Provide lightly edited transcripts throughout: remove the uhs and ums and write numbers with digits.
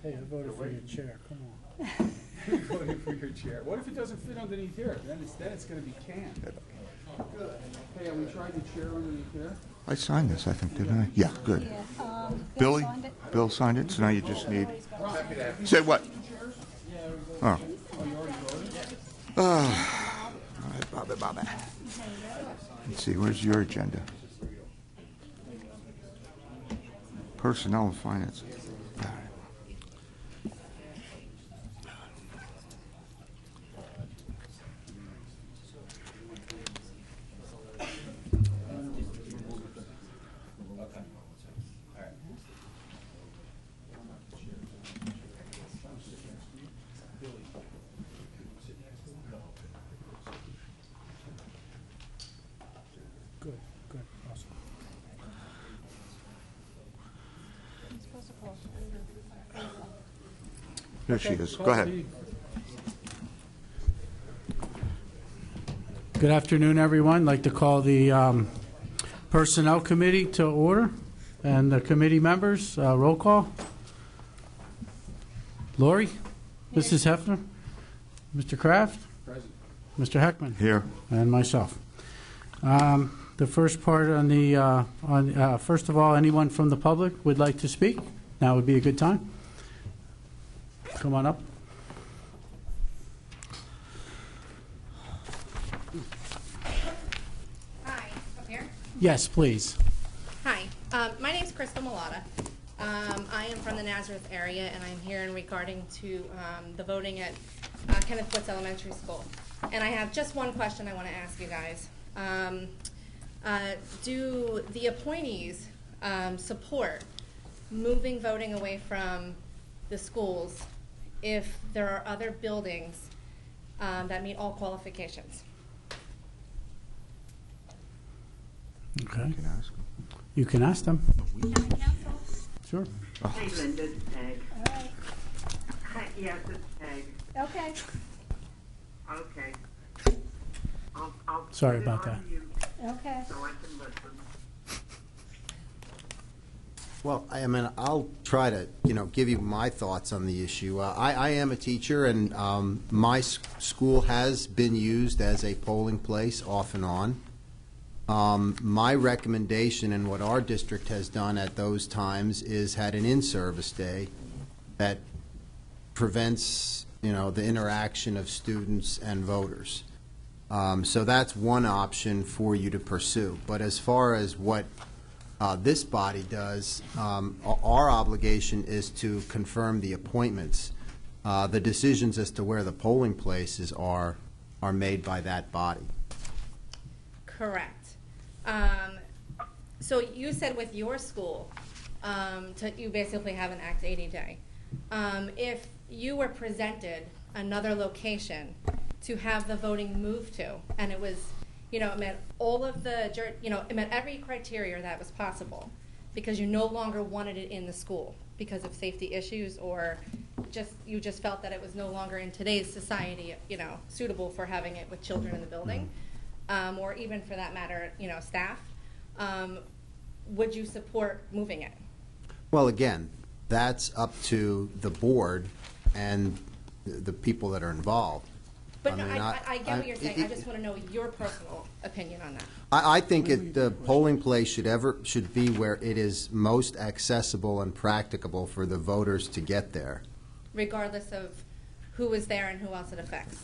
Hey, I voted for your chair. Come on. Voting for your chair. What if it doesn't fit underneath here? Then it's going to be canned. Good. Hey, have we tried the chair underneath here? I signed this, I think, didn't I? Yeah, good. Yeah, Billy? signed it. Bill signed it, so now you just need... Said what? Oh. All right, Bobby. Let's see, where's your agenda? Personnel and finance. All right. Good, good, awesome. There she is. Go ahead. Good afternoon, everyone. I'd like to call the Personnel Committee to order. And the committee members, roll call. Lori? Mrs. Hefner? Mr. Kraft? Present. Mr. Heckman? Here. And myself. The first part on the, first of all, anyone from the public would like to speak? Now would be a good time. Come on up. Hi, up here. Yes, please. Hi, my name is Crystal Mulata. I am from the Nazareth area, and I'm here in regarding to the voting at Kenneth Woods Elementary School. And I have just one question I want to ask you guys. Do the appointees support moving voting away from the schools if there are other buildings that meet all qualifications? Okay. You can ask him. You can ask them. Sure. Hey, Linda, it's Peg. All right. Hi, yes, it's Peg. Okay. Okay. I'll Sorry put it about on that. mute Okay. so I can listen. Well, I mean, I'll try to, give you my thoughts on the issue. I am a teacher, and my school has been used as a polling place off and on. My recommendation and what our district has done at those times is had an in-service day that prevents, the interaction of students and voters. So that's one option for you to pursue. But as far as what this body does, our obligation is to confirm the appointments. The decisions as to where the polling places are made by that body. Correct. So you said with your school, you basically have an Act 80 day. If you were presented another location to have the voting moved to, and it was, it met all of the, it met every criteria that was possible, because you no longer wanted it in the school because of safety issues, or you just felt that it was no longer in today's society, suitable for having it with children in the building, or even for that matter, staff. Would you support moving it? Well, again, that's up to the board and the people that are involved. But I get what you're saying. I just want to know your personal opinion on that. I think the polling place should be where it is most accessible and practicable for the voters to get there. Regardless of who is there and who else it affects.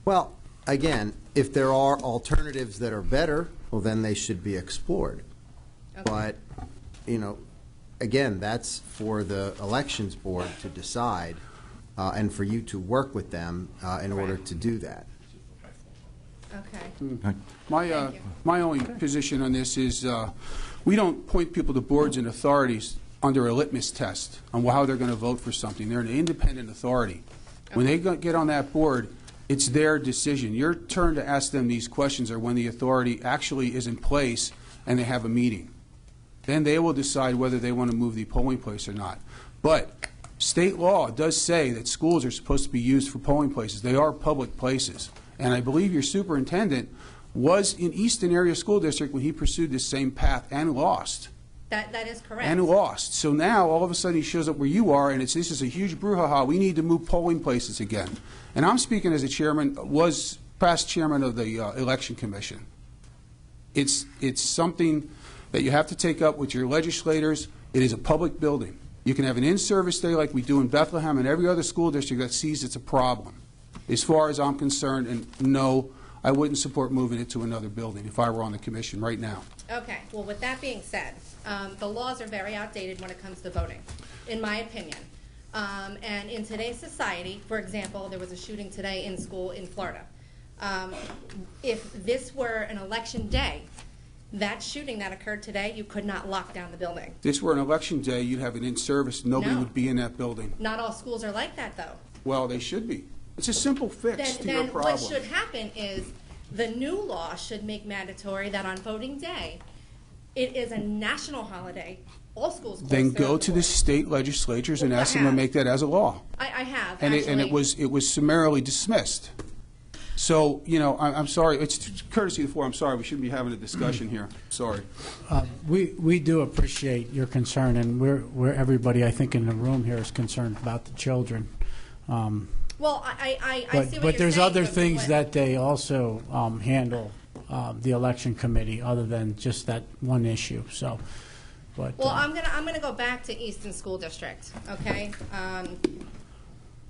Well, again, if there are alternatives that are better, well, then they should be explored. Okay. But, again, that's for the elections board to decide, and for you to work with them in order to do that. Okay. My only position on this is we don't point people to boards and authorities under a litmus test on how they're going to vote for something. They're an independent authority. When they get on that board, it's their decision. Your turn to ask them these questions are when the authority actually is in place and they have a meeting. Then they will decide whether they want to move the polling place or not. But state law does say that schools are supposed to be used for polling places. They are public places. And I believe your superintendent was in Easton Area School District when he pursued this same path and lost. That is correct. and lost. So now, all of a sudden, he shows up where you are, and this is a huge brouhaha. We need to move polling places again. And I'm speaking as a chairman, was past chairman of the Election Commission. It's something that you have to take up with your legislators. It is a public building. You can have an in-service day like we do in Bethlehem and every other school district that sees it's a problem. As far as I'm concerned, and no, I wouldn't support moving it to another building if I were on the commission right now. Okay, well, with that being said, the laws are very outdated when it comes to voting, in my opinion. And in today's society, for example, there was a shooting today in school in Florida. If this were an election day, that shooting that occurred today, you could not lock down the building. If this were an election day, you'd have an in-service. Nobody No. would be in that building. Not all schools are like that, though. Well, they should be. It's a simple fix to your Then problem. what should happen is the new law should make mandatory that on voting day, it is a national holiday. All schools close Then their go to the doors. state legislatures and Well, I ask them to have. make that as a law. I have, And actually. it was summarily dismissed. So, you know, I'm sorry, it's courtesy of the floor, I'm sorry, we shouldn't be having a discussion here, sorry. We do appreciate your concern, and we're everybody, I think, in the room here is concerned about the children. Well, I see what But you're there's saying, other but things what- that they also handle, the election committee, other than just that one issue, so, but. Well, I'm gonna go back to Easton School District, okay?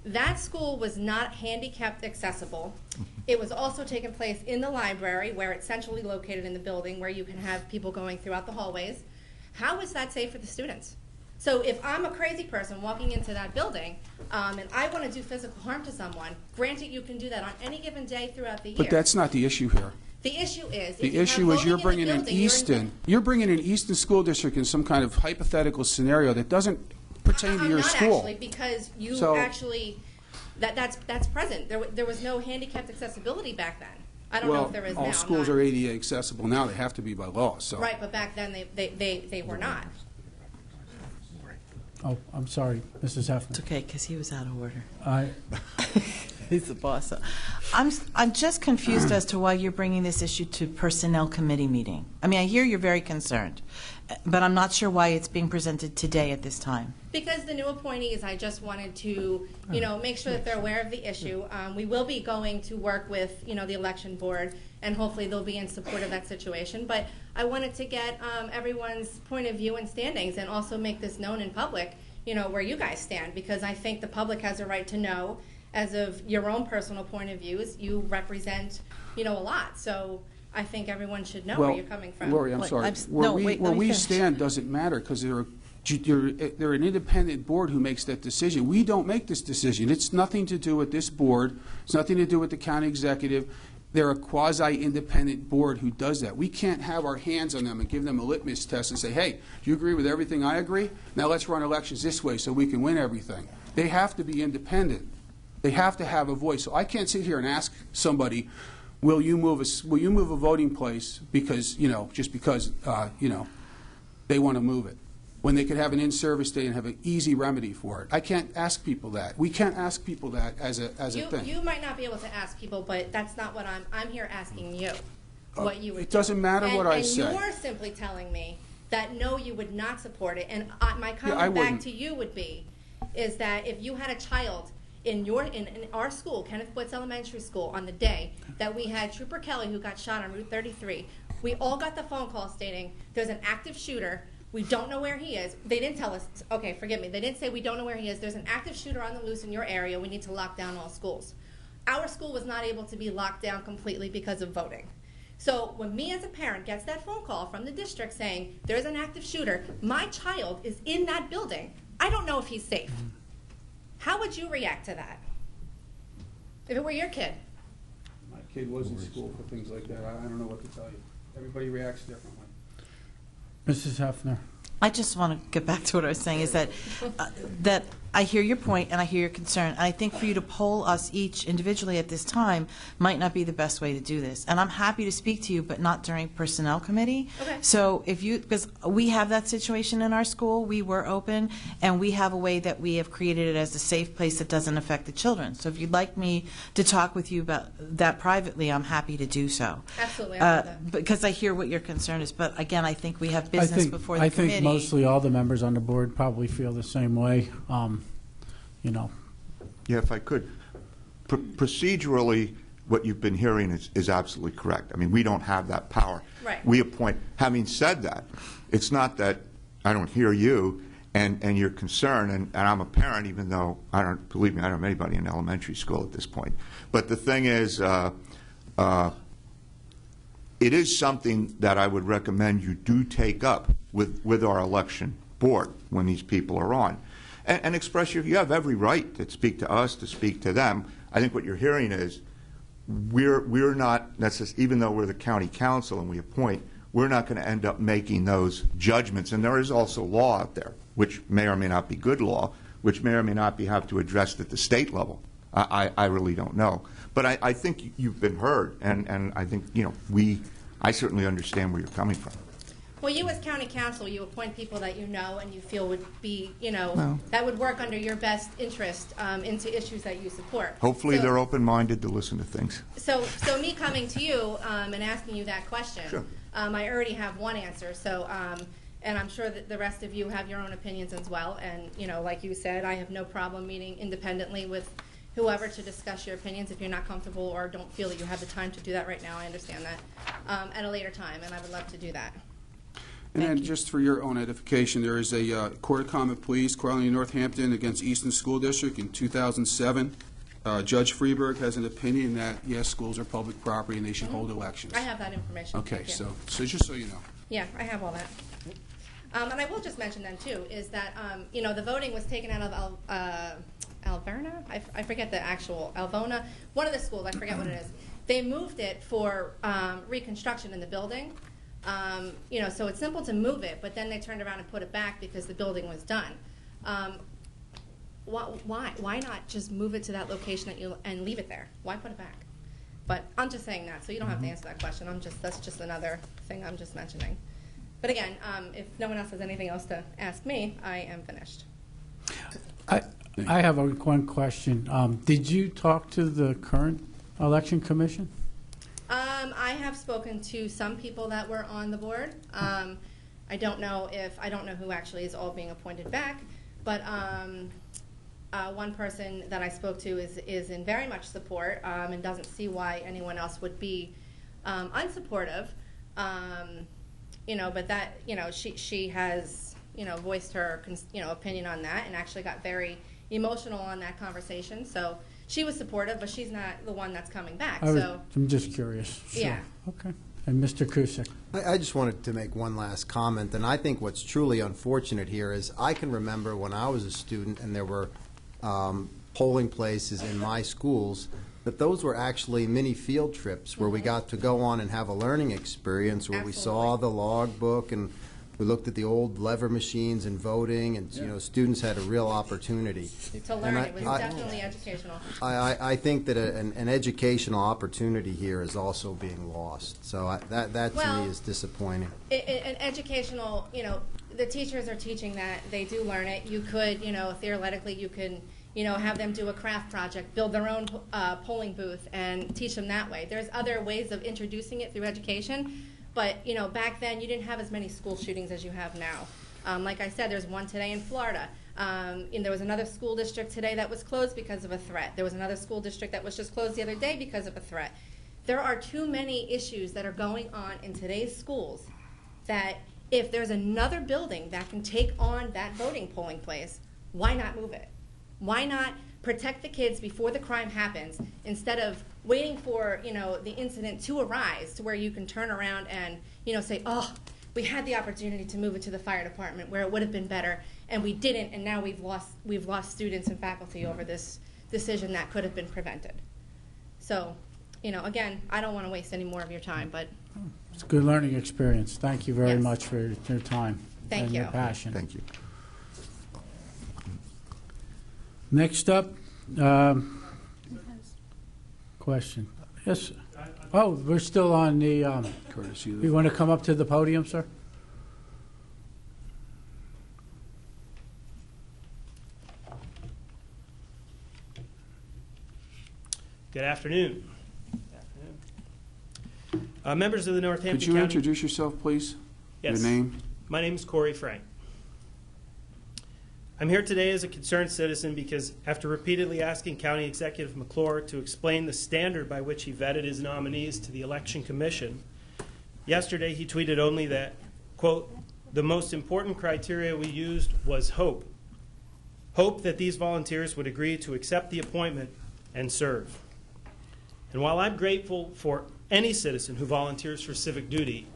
That school was not handicapped accessible. It was also taking place in the library, where it's centrally located in the building, where you can have people going throughout the hallways. How is that safe for the students? So if I'm a crazy person walking into that building, and I want to do physical harm to someone, granted you can do that on any given day throughout the year. But that's not the issue here. The issue is, if The you have issue is voting you're in the bringing in building, Easton, School District in some kind of hypothetical scenario that doesn't pertain to I'm your not school. actually, because you So- actually, that's present. There was no handicapped accessibility back then. I don't know if there is now. All I'm schools not- are ADA accessible now, they have to be by law, so. Right, but back then, they were not. Oh, I'm sorry, Mrs. It's Hefner. okay, because he was out of order. I- He's the boss. I'm just confused as to why you're bringing this issue to Personnel Committee meeting. I mean, I hear you're very concerned, but I'm not sure why it's being presented today at this time. Because the new appointees, I just wanted to, make sure that they're aware of the issue. We will be going to work with, the election board, and hopefully they'll be in support of that situation. But I wanted to get everyone's point of view and standings, and also make this known in public, where you guys stand, because I think the public has a right to know, as of your own personal point of views, you represent, a lot. So I think everyone should know where Well, you're coming from. Lori, I'm Wait, sorry. no, wait, Where let me we finish. stand doesn't matter, because they're an independent board who makes that decision. We don't make this decision. It's nothing to do with this board. It's nothing to do with the county executive. They're a quasi-independent board who does that. We can't have our hands on them and give them a litmus test and say, hey, do you agree with everything I agree? Now let's run elections this way so we can win everything. They have to be independent. They have to have a voice. So I can't sit here and ask somebody, will you move a voting place because, just because, they want to move it, when they could have an in-service day and have an easy remedy for it. I can't ask people that. We can't ask people that as a thing. You might not be able to ask people, but that's not what I'm here asking you, what you would It doesn't do. matter what I say. And you're simply telling me that no, you would not support it. And my I comment back wouldn't. to you would be, is that if you had a child in our school, Kenneth Woods Elementary School, on the day that we had Trooper Kelly, who got shot on Route 33, we all got the phone call stating there's an active shooter. We don't know where he is. They didn't tell us. Okay, forgive me. They didn't say we don't know where he is. There's an active shooter on the loose in your area. We need to lock down all schools. Our school was not able to be locked down completely because of voting. So when me as a parent gets that phone call from the district saying there's an active shooter, my child is in that building, I don't know if he's safe. How would you react to that if it were your kid? My kid was in school for things like that. I don't know what to tell you. Everybody reacts differently. Mrs. Hefner. I just want to get back to what I was saying, is that I hear your point and I hear your concern. And I think for you to poll us each individually at this time might not be the best way to do this. And I'm happy to speak to you, but not during Personnel Committee. Okay. So if you, because we have that situation in our school, we were open, and we have a way that we have created it as a safe place that doesn't affect the children. So if you'd like me to talk with you about that privately, I'm happy to do so. Absolutely, I love that. Because I hear what your concern is. But again, I think we have business before the I committee. think mostly all the members on the board probably feel the same way. You know, Yeah, if I could. Procedurally, what you've been hearing is absolutely correct. I mean, we don't have that power. Right. We appoint. Having said that, it's not that I don't hear you and your concern, and I'm a parent, even though I don't, believe me, I don't have anybody in elementary school at this point. But the thing is, it is something that I would recommend you do take up with our election board when these people are on. And express you have every right to speak to us, to speak to them. I think what you're hearing is we're not necessarily, even though we're the county council and we appoint, we're not going to end up making those judgments. And there is also law out there, which may or may not be good law, which may or may not be have to address at the state level. I really don't know. But I think you've been heard, and I think, you know, I certainly understand where you're coming from. Well, you as county council, you appoint people that you know and you feel would be, you know, that would work under your best interest into issues that you support. Hopefully So- they're open-minded to listen to things. So me coming to you and asking you that question, Sure. I already have one answer. So, and I'm sure that the rest of you have your own opinions as well. And you know, like you said, I have no problem meeting independently with whoever to discuss your opinions if you're not comfortable or don't feel that you have the time to do that right now. I understand that at a later time, and I would love to do that. And then Thank you. just for your own edification, there is a Court of Common Pleas, Colony Northampton against Easton School District in 2007. Judge Freeberg has an opinion that, yes, schools are public property and they should hold elections. I have that information. Okay, Thank you. so just so you know. Yeah, I have all that. And I will just mention then, too, is that, you know, the voting was taken out of Alverna? I forget the actual, Alvona, one of the schools, I forget what it is. They moved it for reconstruction in the building. You know, so it's simple to move it, but then they turned around and put it back because the building was done. Why not just move it to that location and leave it there? Why put it back? But I'm just saying that, so you don't have to answer that question. That's just another thing I'm just mentioning. But again, if no one else has anything else to ask me, I am finished. I have one question. Did you talk to the current election commission? I have spoken to some people that were on the board. I don't know who actually is all being appointed back, but one person that I spoke to is in very much support and doesn't see why anyone else would be unsupportive. You know, but that, you know, she has, you know, voiced her, you know, opinion on that and actually got very emotional on that conversation. So she was supportive, but she's not the one that's coming back. I'm just curious. Sure. Yeah. Okay. And Mr. Cusick. I just wanted to make one last comment, and I think what's truly unfortunate here is I can remember when I was a student and there were polling places in my schools, that those were actually mini field trips where we got to go on and have a learning experience where we saw the log book and we looked at the old lever machines and voting, and you know, students had a real opportunity. To learn, it was definitely educational. I think that an educational opportunity here is also being lost. So that to me is disappointing. An educational, you know, the teachers are teaching that. They do learn it. You could, you know, theoretically, you can, you know, have them do a craft project, build their own polling booth, and teach them that way. There's other ways of introducing it through education. But, you know, back then you didn't have as many school shootings as you have now. Like I said, there's one today in Florida. And there was another school district today that was closed because of a threat. There was another school district that was just closed the other day because of a threat. There are too many issues that are going on in today's schools that if there's another building that can take on that voting polling place, why not move it? Why not protect the kids before the crime happens instead of waiting for, you know, the incident to arise to where you can turn around and, you know, say, oh, we had the opportunity to move it to the fire department where it would have been better, and we didn't, and now we've lost students and faculty over this decision that could have been prevented. So, you know, again, I don't want to waste any more of your time, but It's a good learning experience. Thank you very Yes. much for your time Thank and you. your passion. Thank you. Next up, question. Yes, sir. Oh, we're still on the, Courtesy of you the, want to come up to the podium, sir? Good afternoon. Members of the Northampton could you County. introduce yourself, please? Yes. Your name? My name is Corey Frank. I'm here today as a concerned citizen because after repeatedly asking County Executive McClure to explain the standard by which he vetted his nominees to the Election Commission, yesterday he tweeted only that, quote, the most important criteria we used was hope. Hope that these volunteers would agree to accept the appointment and serve. And while I'm grateful for any citizen who volunteers for civic duty,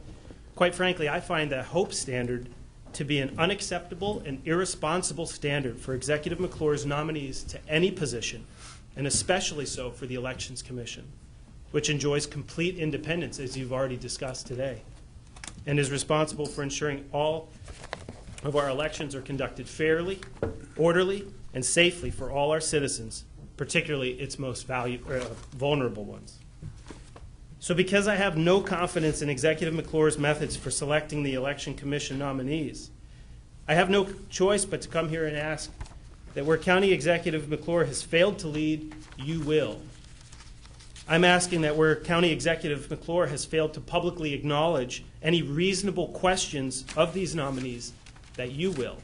quite frankly, I find that hope standard to be an unacceptable and irresponsible standard for Executive McClure's nominees to any position, and especially so for the Elections Commission, which enjoys complete independence, as you've already discussed today, and is responsible for ensuring all of our elections are conducted fairly, orderly, and safely for all our citizens, particularly its most vulnerable ones. So because I have no confidence in Executive McClure's methods for selecting the Election Commission nominees, I have no choice but to come here and ask that where County Executive McClure has failed to lead, you will. I'm asking that where County Executive McClure has failed to publicly acknowledge any reasonable questions of these nominees, that you will.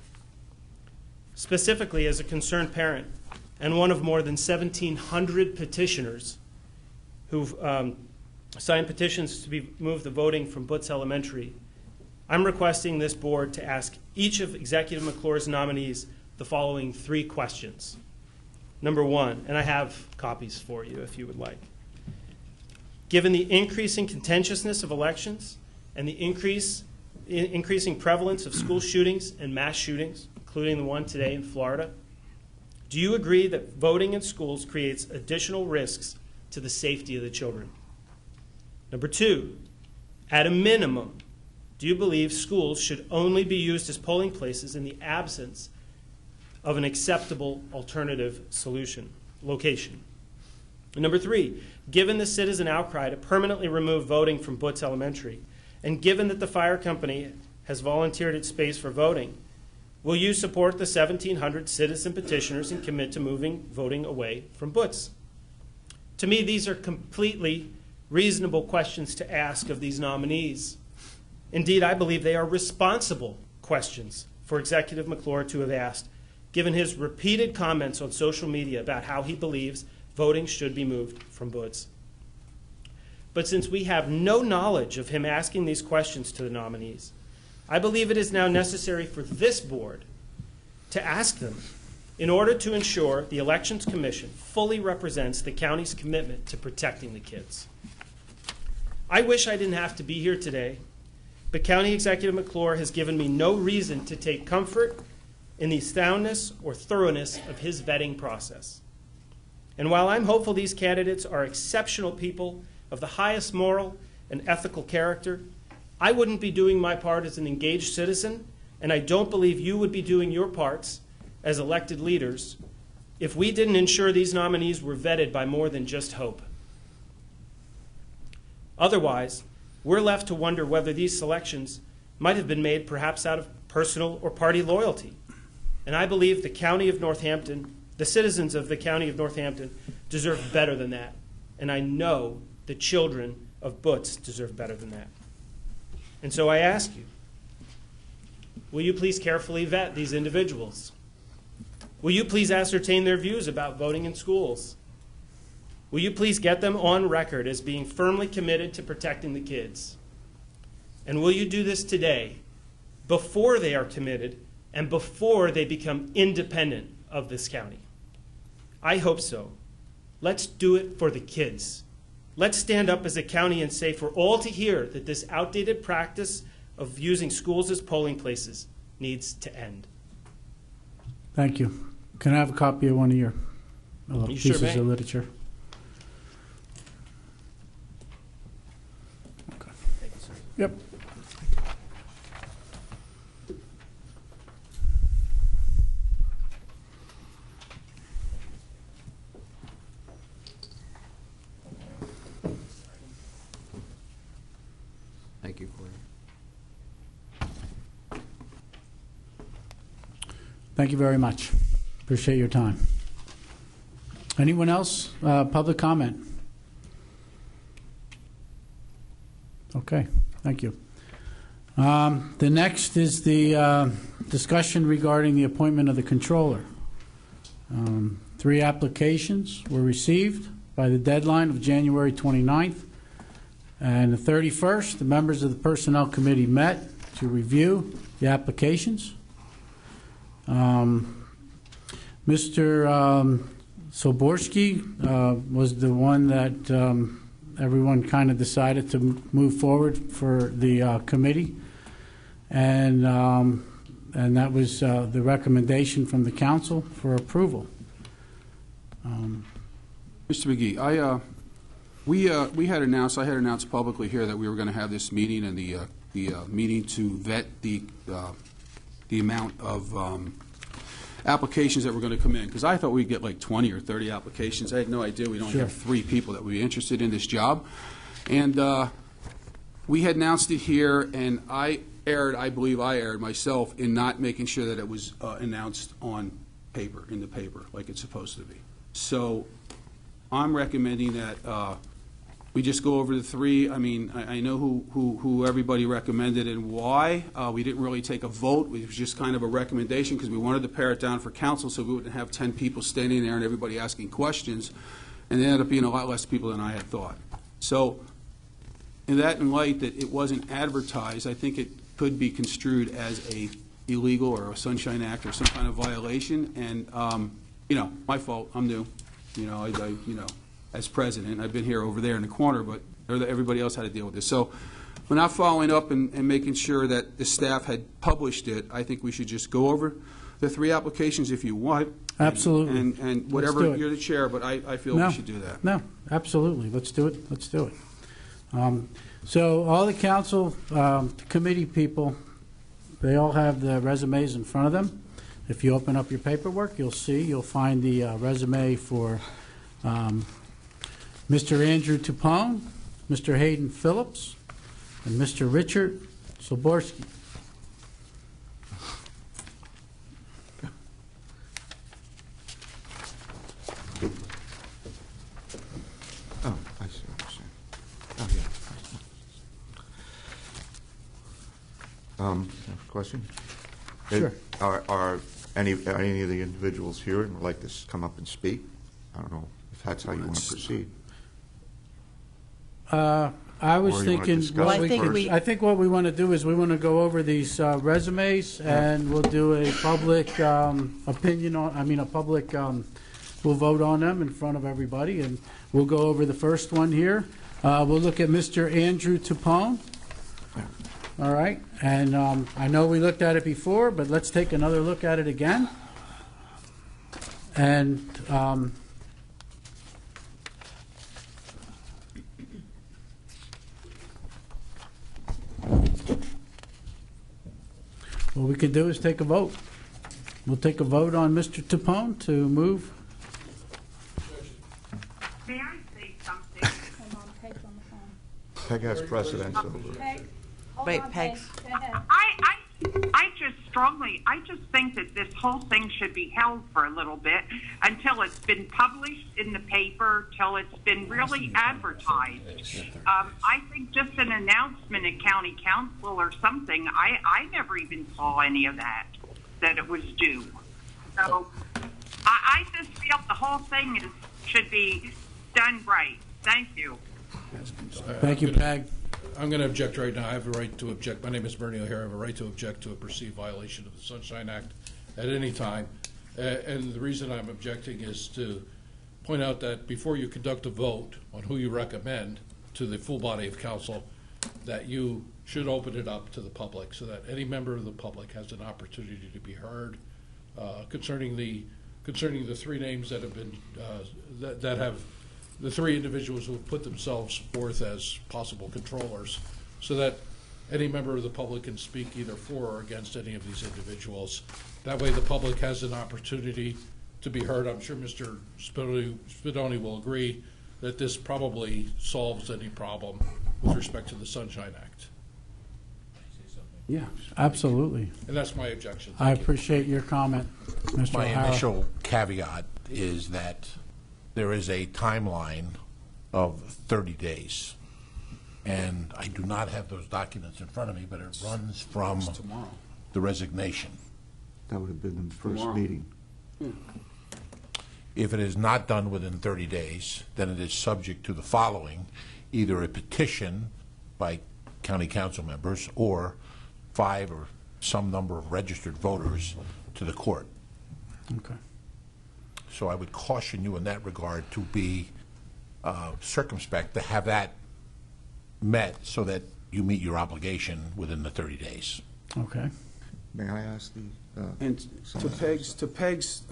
Specifically, as a concerned parent and one of more than 1,700 petitioners who've signed petitions to move the voting from Butts Elementary, I'm requesting this board to ask each of Executive McClure's nominees the following 3 questions. Number 1, and I have copies for you if you would like. Given the increasing contentiousness of elections and the increasing prevalence of school shootings and mass shootings, including the one today in Florida, do you agree that voting in schools creates additional risks to the safety of the children? Number 2, at a minimum, do you believe schools should only be used as polling places in the absence of an acceptable alternative location? And number 3, given the citizen outcry to permanently remove voting from Butts Elementary, and given that the fire company has volunteered its space for voting, will you support the 1,700 citizen petitioners and commit to moving voting away from Butts? To me, these are completely reasonable questions to ask of these nominees. Indeed, I believe they are responsible questions for Executive McClure to have asked, given his repeated comments on social media about how he believes voting should be moved from Butts. But since we have no knowledge of him asking these questions to the nominees, I believe it is now necessary for this board to ask them in order to ensure the Elections Commission fully represents the county's commitment to protecting the kids. I wish I didn't have to be here today, but County Executive McClure has given me no reason to take comfort in the soundness or thoroughness of his vetting process. And while I'm hopeful these candidates are exceptional people of the highest moral and ethical character, I wouldn't be doing my part as an engaged citizen, and I don't believe you would be doing your parts as elected leaders if we didn't ensure these nominees were vetted by more than just hope. Otherwise, we're left to wonder whether these selections might have been made perhaps out of personal or party loyalty. And I believe the County of Northampton, the citizens of the County of Northampton, deserve better than that. And I know the children of Butts deserve better than that. And so I ask you, will you please carefully vet these individuals? Will you please ascertain their views about voting in schools? Will you please get them on record as being firmly committed to protecting the kids? And will you do this today, before they are committed and before they become independent of this county? I hope so. Let's do it for the kids. Let's stand up as a county and say for all to hear that this outdated practice of using schools as polling places needs to end. Thank you. Can I have a copy of one of your You sure pieces may. of literature? Okay. Thank you, sir. Yep. Thank you very much. Appreciate your time. Anyone else? Public comment? Okay, thank you. The next is the discussion regarding the appointment of the controller. 3 applications were received by the deadline of January 29th. And the 31st, the members of the Personnel Committee met to review the applications. Mr. Soborski was the one that everyone kind of decided to move forward for the committee, and that was the recommendation from the council for approval. Mr. McGee, we had announced, I had announced publicly here that we were going to have this meeting and the meeting to vet the amount of applications that were going to come in, because I thought we'd get like 20 or 30 applications. I had no idea we'd only have 3 people that would be interested in this job. And we had announced it here, and I believe I erred myself in not making sure that it was announced on paper, in the paper, like it's supposed to be. So I'm recommending that we just go over the 3. I mean, I know who everybody recommended and why. We didn't really take a vote. It was just kind of a recommendation because we wanted to pare it down for council so we wouldn't have 10 people standing there and everybody asking questions. And there ended up being a lot less people than I had thought. So in light that it wasn't advertised, I think it could be construed as a illegal or a Sunshine Act or some kind of violation. And, my fault. I'm new. As president. I've been here over there in the corner, but everybody else had to deal with this. So we're not following up and making sure that the staff had published it. I think we should just go over the 3 applications if you want. Absolutely. And whatever, you're the chair, but I feel we should do that. No, absolutely. Let's do it. Let's do it. So all the council committee people, they all have the resumes in front of them. If you open up your paperwork, you'll find the resume for Mr. Andrew Tupone, Mr. Hayden Phillips, and Mr. Richard Soborski. Oh, I see what you're saying. Oh, yeah. Question? Sure. Are any of the individuals here and would like to come up and speak? I don't know if that's how you want to proceed. I was thinking, I think what we want to do is we want to go over these resumes, and we'll do a public opinion on, we'll vote on them in front of everybody, and we'll go over the first one here. We'll look at Mr. Andrew Tupone. All right, and I know we looked at it before, but let's take another look at it again. And what we could do is take a vote. We'll take a vote on Mr. Tupone to move. May I say something? Hold on, Peg's on the phone. Peg has precedence over. Peg, hold Wait, on, Peg. Go ahead. I just think that this whole thing should be held for a little bit until it's been published in the paper, till it's been really advertised. I think just an announcement at county council or something, I never even saw any of that it was due. So I just feel the whole thing should be done right. Thank you. Thank you, Peg. I'm going to object right now. I have a right to object. My name is Bernie O'Hare. I have a right to object to a perceived violation of the Sunshine Act at any time. And the reason I'm objecting is to point out that before you conduct a vote on who you recommend to the full body of council, that you should open it up to the public so that any member of the public has an opportunity to be heard concerning the 3 names that have been that have the 3 individuals who have put themselves forth as possible controllers, so that any member of the public can speak either for or against any of these individuals. That way the public has an opportunity to be heard. I'm sure Mr. Spadoni will agree that this probably solves any problem with respect to the Sunshine Act. Yeah. Absolutely. And that's my objection. I appreciate your comment, Mr. My O'Hara. initial caveat is that there is a timeline of 30 days. And I do not have those documents in front of me, but it runs from tomorrow. the resignation. That would have been the first Tomorrow. meeting. If it is not done within 30 days, then it is subject to the following: either a petition by county council members or 5 or some number of registered voters to the court. Okay. So I would caution you in that regard to be circumspect, to have that met so that you meet your obligation within the 30 days. Okay. May I ask the... And to Peg's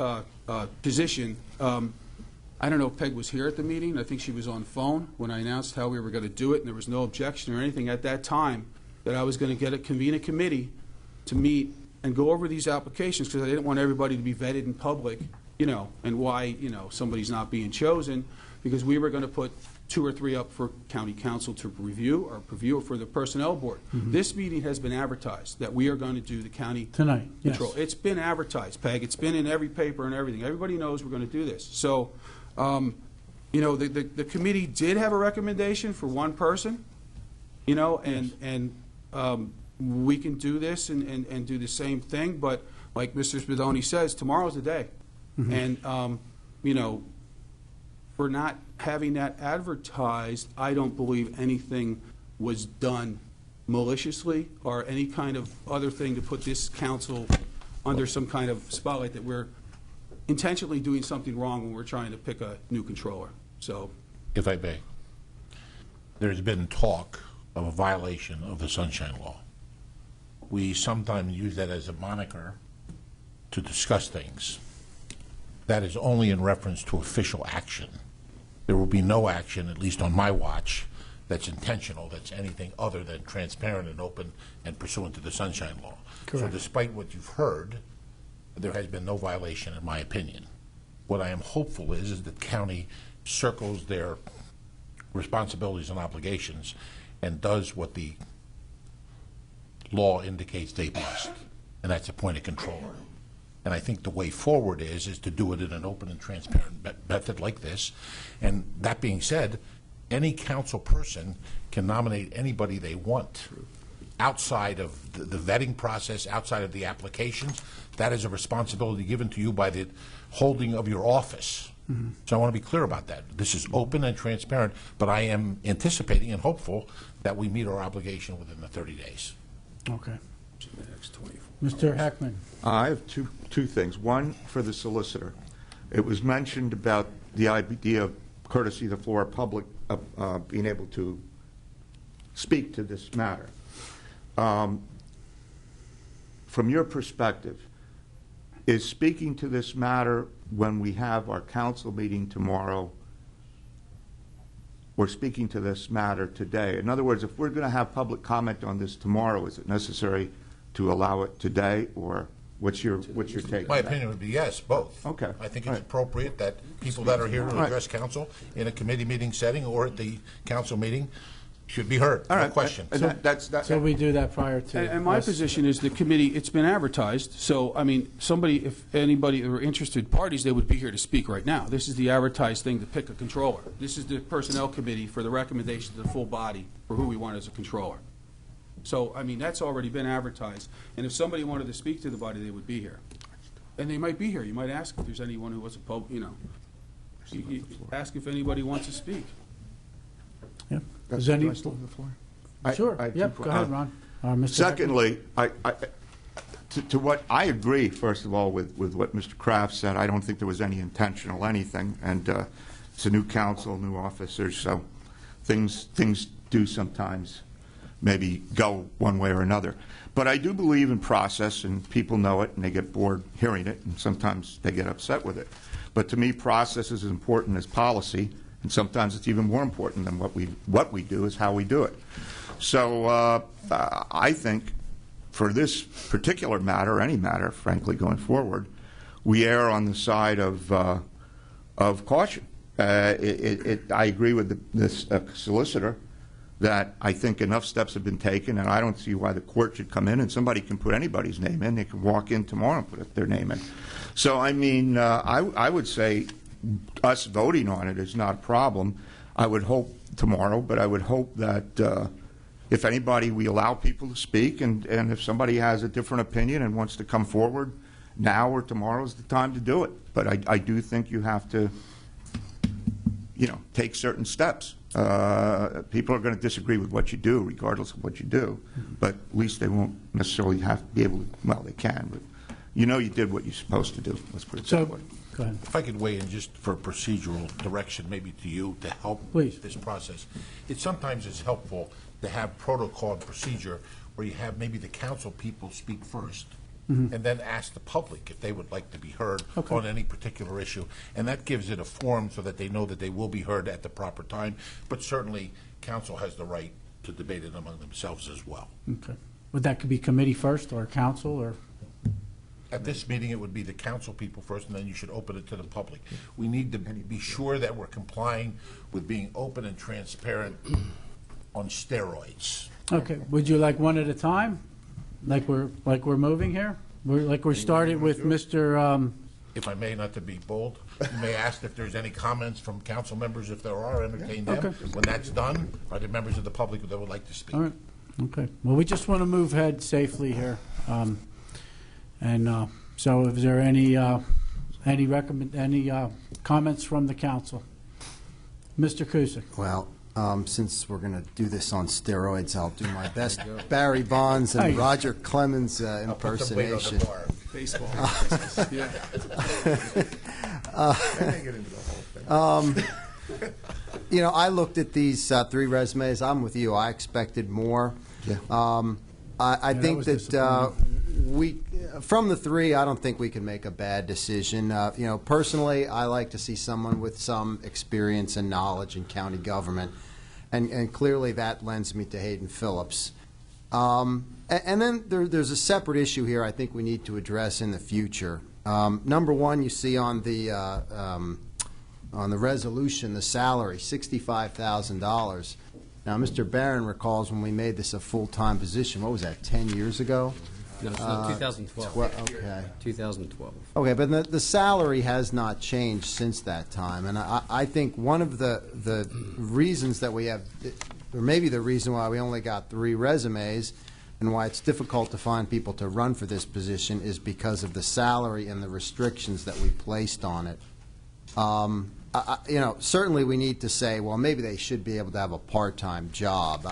position, I don't know if Peg was here at the meeting. I think she was on phone when I announced how we were going to do it, and there was no objection or anything at that time that I was going to convene a committee to meet and go over these applications, because I didn't want everybody to be vetted in public, and why, somebody's not being chosen, because we were going to put 2 or 3 up for county council to review for the personnel board. Mm-hmm. This meeting has been advertised that we are going to do the county Tonight, yes. control. It's been advertised, Peg. It's been in every paper and everything. Everybody knows we're going to do this. So, the committee did have a recommendation for one person, and we can do this and do the same thing. But like Mr. Spadoni says, tomorrow's the day. Mm-hmm. And, for not having that advertised, I don't believe anything was done maliciously or any kind of other thing to put this council under some kind of spotlight that we're intentionally doing something wrong when we're trying to pick a new controller. So, If I may, there's been talk of a violation of the Sunshine Law. We sometimes use that as a moniker to discuss things. That is only in reference to official action. There will be no action, at least on my watch, that's intentional, that's anything other than transparent and open and pursuant to the Sunshine Law. Correct. So despite what you've heard, there has been no violation, in my opinion. What I am hopeful is that the county circles their responsibilities and obligations and does what the law indicates they must, and that's appoint a controller. And I think the way forward is to do it in an open and transparent method like this. And that being said, any council person can nominate anybody they want outside of the vetting process, outside of the applications. That is a responsibility given to you by the holding of your office. Mm-hmm. So I want to be clear about that. This is open and transparent, but I am anticipating and hopeful that we meet our obligation within the 30 days. Okay. Mr. Heckman. I have two things. One, for the solicitor. It was mentioned about the idea of courtesy of the floor, public being able to speak to this matter. From your perspective, is speaking to this matter when we have our council meeting tomorrow, or speaking to this matter today? In other words, if we're going to have public comment on this tomorrow, is it necessary to allow it today, or what's your take? My on that? opinion would be yes, both. Okay. I think All it's right. appropriate that people that are here to Right. address council in a committee meeting setting or at the council meeting should be heard. All No right. question. So we do that prior to. And my us. position is the committee, it's been advertised, so, I mean, if anybody or interested parties, they would be here to speak right now. This is the advertised thing to pick a controller. This is the personnel committee for the recommendation to the full body for who we want as a controller. So, I mean, that's already been advertised, and if somebody wanted to speak to the body, they would be here. And they might be here. You might ask if there's anyone who was you ask if anybody wants to speak. Yep. That's Is any? do I still have the floor? Sure. I have Yep. two- Go ahead, Ron. Mr. Secondly, to what I agree, first of all, with what Mr. Kraft said. I don't think there was any intentional anything, and it's a new council, new officers, so things do sometimes maybe go one way or another. But I do believe in process, and people know it, and they get bored hearing it, and sometimes they get upset with it. But to me, process is as important as policy, and sometimes it's even more important than what we do is how we do it. So I think for this particular matter, any matter, frankly, going forward, we err on the side of caution. I agree with this solicitor. that I think enough steps have been taken, and I don't see why the court should come in and somebody can put anybody's name in. They can walk in tomorrow and put their name in. So, I mean, I would say us voting on it is not a problem. I would hope tomorrow, but I would hope that if anybody, we allow people to speak, and if somebody has a different opinion and wants to come forward, now or tomorrow is the time to do it. But I do think you have to, take certain steps. People are going to disagree with what you do, regardless of what you do, but at least they won't necessarily have to be able to, well, they can, but you did what you're supposed to do. Let's put it that way. Go ahead. If I could weigh in just for procedural direction, maybe to you, to help Please. this process. It sometimes is helpful to have protocol and procedure where you have maybe the council people speak first, and then ask the public if they would like to be heard on any particular issue. And that gives it a forum so that they know that they will be heard at the proper time. But certainly, council has the right to debate it among themselves as well. Okay. Would that could be committee first, or council, or? At this meeting, it would be the council people first, and then you should open it to the public. We need to be sure that we're complying with being open and transparent on steroids. Okay. Would you like one at a time? Like we're moving here? We're started with Mr. If I may, not to be bold, you may ask if there's any comments from council members. If there are, entertain them. When that's done, are there members of the public that would like to speak? All right. Okay. Well, we just want to move ahead safely here. So is there any comments from the council? Mr. Cusick. Well, since we're going to do this on steroids, I'll do my best Barry Bonds and Roger Clemens impersonation. Baseball. I looked at these 3 resumes. I'm with you. I expected more. Yeah. I think that from the 3, I don't think we can make a bad decision. Personally, I like to see someone with some experience and knowledge in county government, and clearly that lends me to Hayden Phillips. And then there's a separate issue here I think we need to address in the future. Number 1, you see on the resolution, the salary, $65,000. Now, Mr. Barron recalls when we made this a full-time position. What was that, 10 years ago? No, it's not 2012. Okay. 2012. Okay, but the salary has not changed since that time. And I think one of the reasons that we have, or maybe the reason why we only got 3 resumes and why it's difficult to find people to run for this position is because of the salary and the restrictions that we placed on it. Certainly we need to say, well, maybe they should be able to have a part-time job.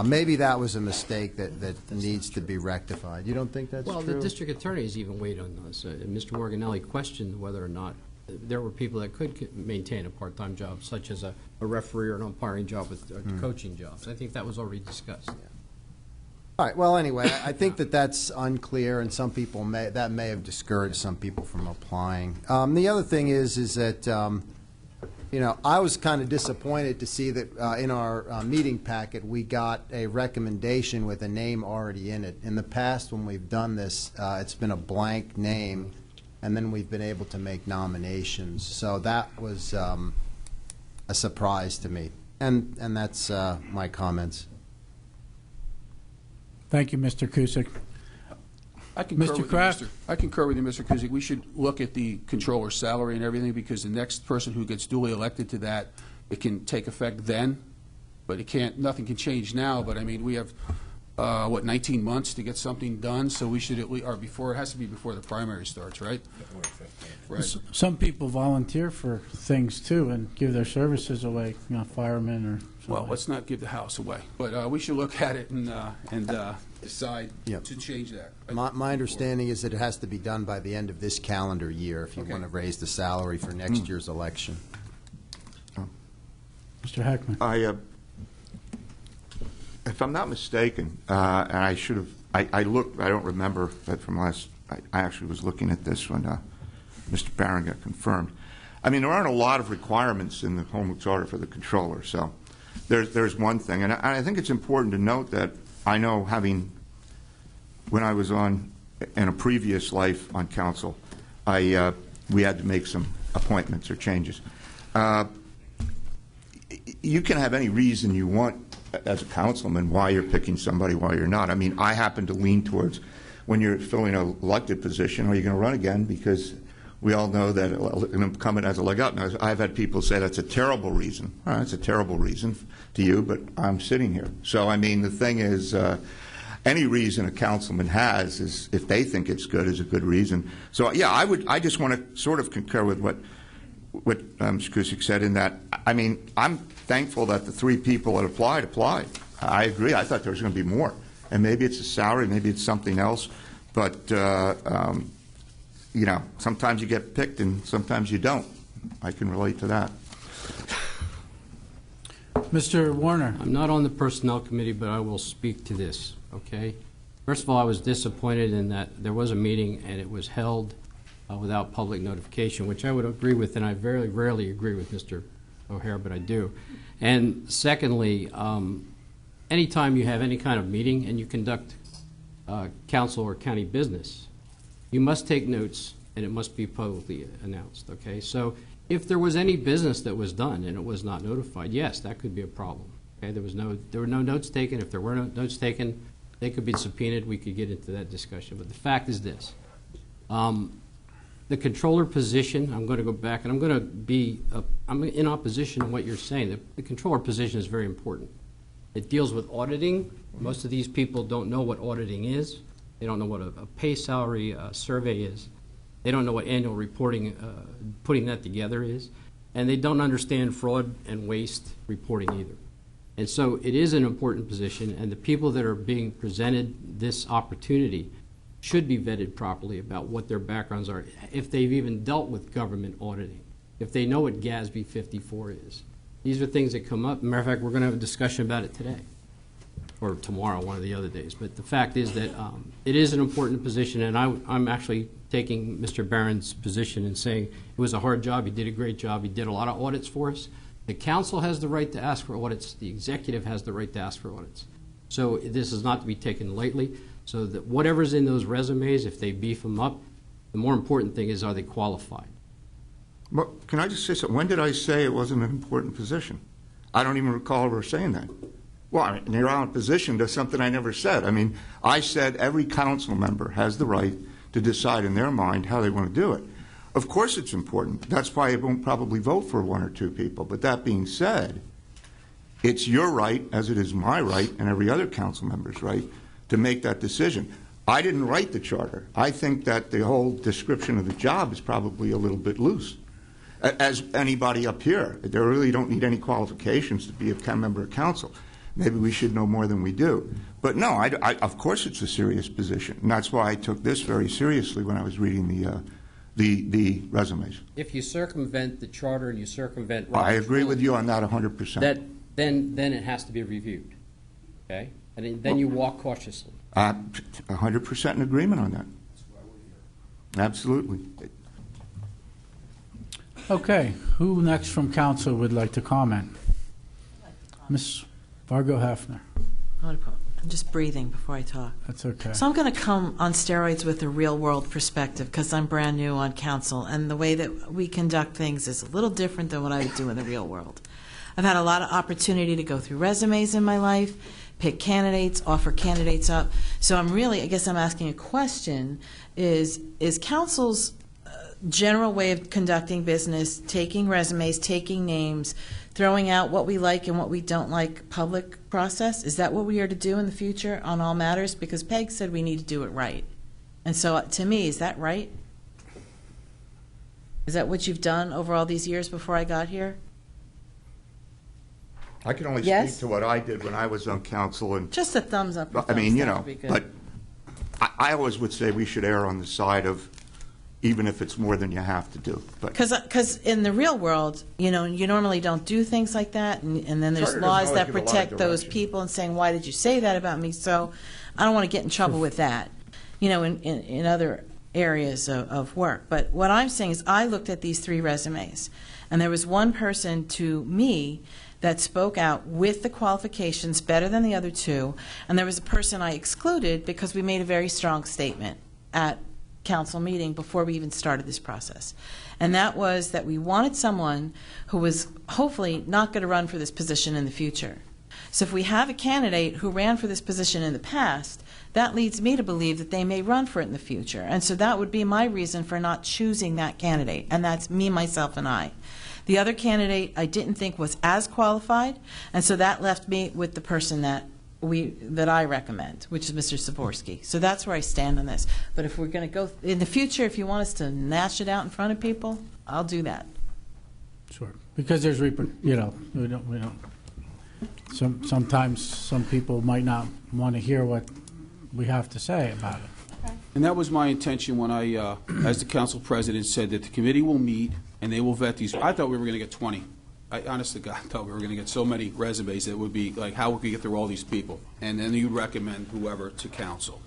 Maybe that was a mistake that needs to be rectified. You don't think that's true? Well, the district attorney has even weighed on this. Mr. Morganelli questioned whether or not there were people that could maintain a part-time job, such as a referee or an umpiring job with coaching jobs. I think that was already discussed. Yeah. All right. Well, anyway, I think that's unclear, and some people may have discouraged some people from applying. The other thing is that I was kind of disappointed to see that in our meeting packet we got a recommendation with a name already in it. In the past, when we've done this, it's been a blank name, and then we've been able to make nominations. So that was a surprise to me, and that's my comments. Thank you, Mr. Cusick. I concur Mr. with Kraft? you, I concur with you, Mr. Kuzic. We should look at the controller's salary and everything, because the next person who gets duly elected to that, it can take effect then, but nothing can change now. But I mean, we have 19 months to get something done, so we should at least, or before, it has to be before the primary starts, right? Right. Some people volunteer for things too and give their services away, firemen or something. Well, let's not give the house away, but we should look at it and decide to change that. My understanding is that it has to be done by the end of this calendar year if you want to raise the salary for next year's election. Mr. Heckman. If I'm not mistaken, and I should have, I looked, I don't remember that from last, I actually was looking at this when Mr. Barron got confirmed. I mean, there aren't a lot of requirements in the home charter for the controller, so there's one thing. And I think it's important to note that I know, when I was in a previous life on council, we had to make some appointments or changes. you can have any reason you want as a councilman why you're picking somebody, why you're not. I mean, I happen to lean towards when you're filling an elected position, are you going to run again? Because we all know that an incumbent has a leg up. Now, I've had people say that's a terrible reason. All right, it's a terrible reason to you, but I'm sitting here. So, I mean, the thing is, any reason a councilman has is, if they think it's good, is a good reason. So, yeah, I just want to sort of concur with what Mr. Kusick said in that, I mean, I'm thankful that the 3 people that applied. I agree. I thought there was going to be more. And maybe it's a salary, maybe it's something else. But, you know, sometimes you get picked and sometimes you don't. I can relate to that. Mr. Warner. I'm not on the Personnel Committee, but I will speak to this, okay? First of all, I was disappointed in that there was a meeting and it was held without public notification, which I would agree with, and I very rarely agree with Mr. O'Hare, but I do. And secondly, anytime you have any kind of meeting and you conduct council or county business, you must take notes and it must be publicly announced, okay? So if there was any business that was done and it was not notified, yes, that could be a problem, okay? There were no notes taken. If there were no notes taken, they could be subpoenaed. We could get into that discussion. But the fact is this. The controller position, I'm going to go back, and I'm going to be, I'm in opposition to what you're saying. The controller position is very important. It deals with auditing. Most of these people don't know what auditing is. They don't know what a pay salary survey is. They don't know what annual reporting, putting that together is. And they don't understand fraud and waste reporting either. And so it is an important position, and the people that are being presented this opportunity should be vetted properly about what their backgrounds are, if they've even dealt with government auditing, if they know what GASB 54 is. These are things that come up. Matter of fact, we're going to have a discussion about it today or tomorrow, one of the other days. But the fact is that it is an important position, and I'm actually taking Mr. Barron's position and saying it was a hard job. He did a great job. He did a lot of audits for us. The council has the right to ask for audits. The executive has the right to ask for audits. So this is not to be taken lightly. So that whatever's in those resumes, if they beef them up, the more important thing is, are they qualified? Well, can I just say something? When did I say it wasn't an important position? I don't even recall ever saying that. Well, I mean, you're on a position to something I never said. I mean, I said every council member has the right to decide in their mind how they want to do it. Of course it's important. That's why I won't probably vote for 1 or 2 people. But that being said, it's your right, as it is my right, and every other council member's right, to make that decision. I didn't write the charter. I think that the whole description of the job is probably a little bit loose. As anybody up here, they really don't need any qualifications to be a member of council. Maybe we should know more than we do. But no, of course it's a serious position, and that's why I took this very seriously when I was reading the resumes. If you circumvent the charter and you circumvent... I agree with you on that 100%. Then it has to be reviewed, okay? And then you walk cautiously. 100% in agreement on that. Absolutely. Okay. Who next from council would like to comment? Ms. Vargo Hafner. I'm just breathing before I talk. That's okay. So I'm going to come on steroids with a real-world perspective because I'm brand new on council, and the way that we conduct things is a little different than what I would do in the real world. I've had a lot of opportunity to go through resumes in my life, pick candidates, offer candidates up. So I guess I'm asking a question, is council's general way of conducting business, taking resumes, taking names, throwing out what we like and what we don't like public process? Is that what we are to do in the future on all matters? Because Peg said we need to do it right. And so to me, is that right? Is that what you've done over all these years before I got here? I can only speak to what I did when I was on council. And just a thumbs up. I mean, you know, but I always would say we should err on the side of even if it's more than you have to do. Because in the real world, you know, you normally don't do things like that, and then there's laws that protect those people and saying, why did you say that about me? So I don't want to get in trouble with that, you know, in other areas of work. But what I'm saying is I looked at these 3 resumes, and there was one person to me that spoke out with the qualifications better than the other 2, and there was a person I excluded because we made a very strong statement at council meeting before we even started this process. And that was that we wanted someone who was hopefully not going to run for this position in the future. So if we have a candidate who ran for this position in the past, that leads me to believe that they may run for it in the future. And so that would be my reason for not choosing that candidate, and that's me, myself, and I. The other candidate I didn't think was as qualified, and so that left me with the person that I recommend, which is Mr. Zaborski. So that's where I stand on this. But if we're going to go in the future, if you want us to gnash it out in front of people, I'll do that. Sure, because there's, we don't. Sometimes some people might not want to hear what we have to say about it. And that was my intention when I, as the council president, said that the committee will meet and they will vet these. I thought we were going to get 20. I honestly thought we were going to get so many resumes that it would be like, how would we get through all these people? And then you'd recommend whoever to council.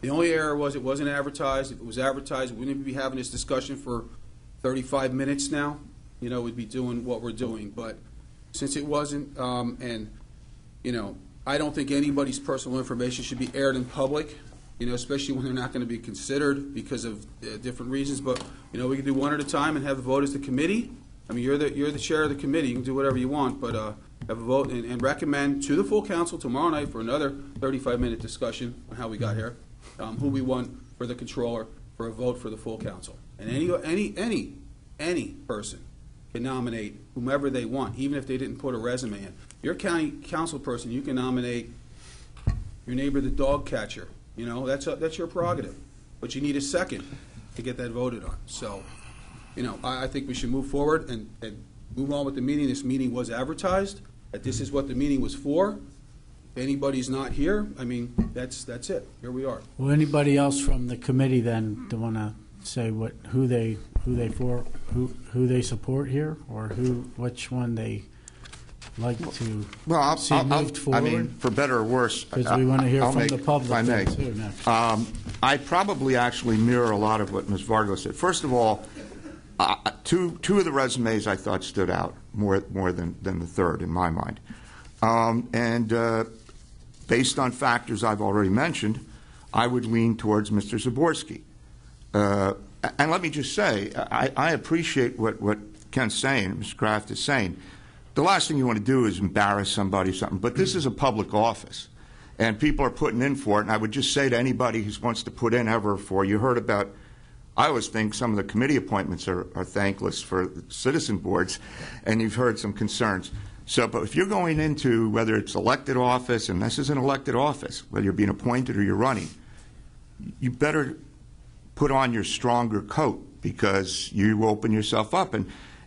The only error was it wasn't advertised. If it was advertised, we wouldn't be having this discussion for 35 minutes now. You know, we'd be doing what we're doing. But since it wasn't, and, you know, I don't think anybody's personal information should be aired in public, you know, especially when they're not going to be considered because of different reasons. But, you know, we can do one at a time and have the vote as the committee. I mean, you're the chair of the committee. You can do whatever you want, but have a vote and recommend to the full council tomorrow night for another 35-minute discussion on how we got here, who we want for the controller, for a vote for the full council. And any person can nominate whomever they want, even if they didn't put a resume in. You're a county council person. You can nominate your neighbor, the dog catcher. You know, that's your prerogative. But you need a second to get that voted on. So, you know, I think we should move forward and move on with the meeting. This meeting was advertised, that this is what the meeting was for. If anybody's not here, I mean, that's it. Here we are. Well, anybody else from the committee then to want to say who they support here, or which one they like to see moved forward? I mean, for better or worse, because we want to hear from the public. If I may, too, next. I probably actually mirror a lot of what Ms. Vargo said. First of all, two of the resumes I thought stood out more than the third in my mind, and based on factors I've already mentioned, I would lean towards Mr. Zaborski. And let me just say, I appreciate what Ken's saying, Mr. Kraft is saying. The last thing you want to do is embarrass somebody or something, but this is a public office, and people are putting in for it, and I would just say to anybody who wants to put in ever for, you heard about, I always think some of the committee appointments are thankless for citizen boards, and you've heard some concerns. So, but if you're going into whether it's elected office, and this is an elected office, whether you're being appointed or you're running, you better put on your stronger coat, because you open yourself up.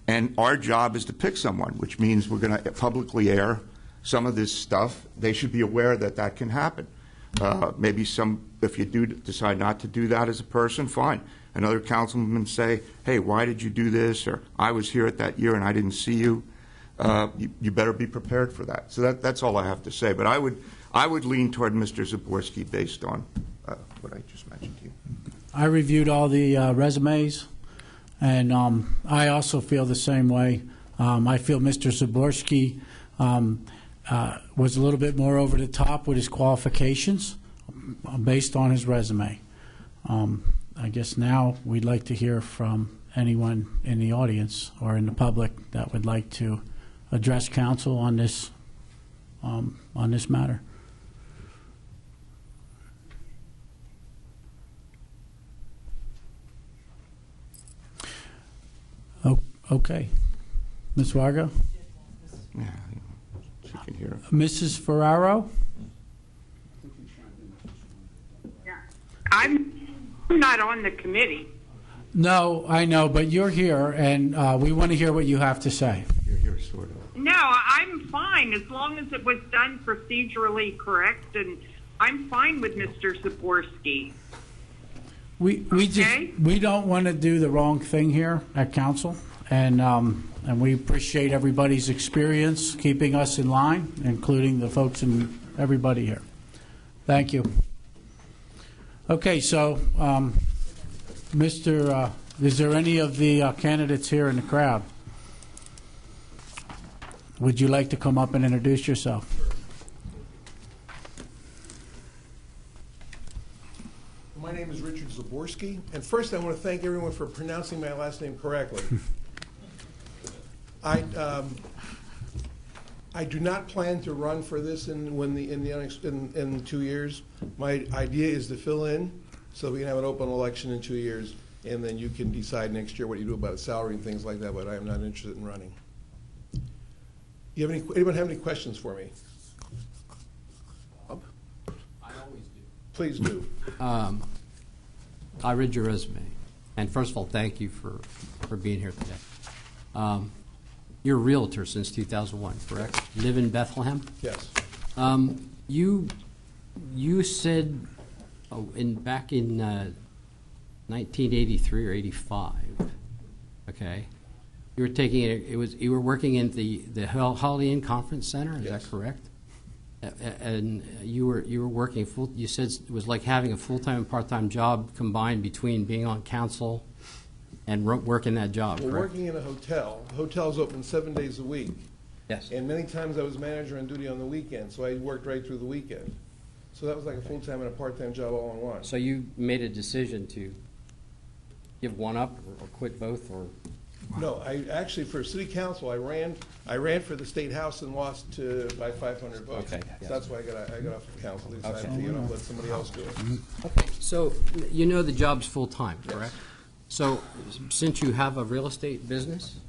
And our job is to pick someone, which means we're going to publicly air some of this stuff. They should be aware that that can happen. Maybe if you do decide not to do that as a person, fine. Another councilman say, hey, why did you do this? Or I was here at that year and I didn't see you. You better be prepared for that. So that's all I have to say. But I would lean toward Mr. Zaborski based on what I just mentioned to you. I reviewed all the resumes, and I also feel the same way. I feel Mr. Zaborski was a little bit more over the top with his qualifications based on his resume. I guess now we'd like to hear from anyone in the audience or in the public that would like to address council on this matter. Okay. Ms. Vargo? Yeah, she can hear. Mrs. Ferraro? I'm not on the committee. No, I know, but you're here, and we want to hear what you have to say. You're here, sort of. No, I'm fine as long as it was done procedurally correct, and I'm fine with Mr. Zaborski. We don't want to do the wrong thing here at council, and we appreciate everybody's experience keeping us in line, including the folks and everybody here. Thank you. Okay, so is there any of the candidates here in the crowd? Would you like to come up and introduce yourself? My name is Richard Zaborski. Saborski. And first, I want to thank everyone for pronouncing my last name correctly. I do not plan to run for this in 2 years. My idea is to fill in so we can have an open election in 2 years, and then you can decide next year what you do about salary and things like that, but I am not interested in running. Anyone have any questions for me? I always do. Please do. I read your resume, and first of all, thank you for being here today. You're a realtor since 2001, correct? Live in Bethlehem? Yes. You said back in 1983 or 85, okay? You were taking you were working in the Holiday Inn Conference Center. Is that correct? And you were working full. You said it was like having a full-time and part-time job combined between being on council and working that job. Well, correct? working in a hotel. The hotel's open 7 days a week. Yes. And many times I was manager on duty on the weekend, so I worked right through the weekend. So that was like a full-time and a part-time job all in one. So you made a decision to give one up or quit both, or? No, I actually, for city council, I ran for the state house and lost by 500 votes. Okay. So that's why I got off the council. They decided to let somebody else do it. Okay. So you know the job's full-time, correct? Yes. So since you have a real estate business,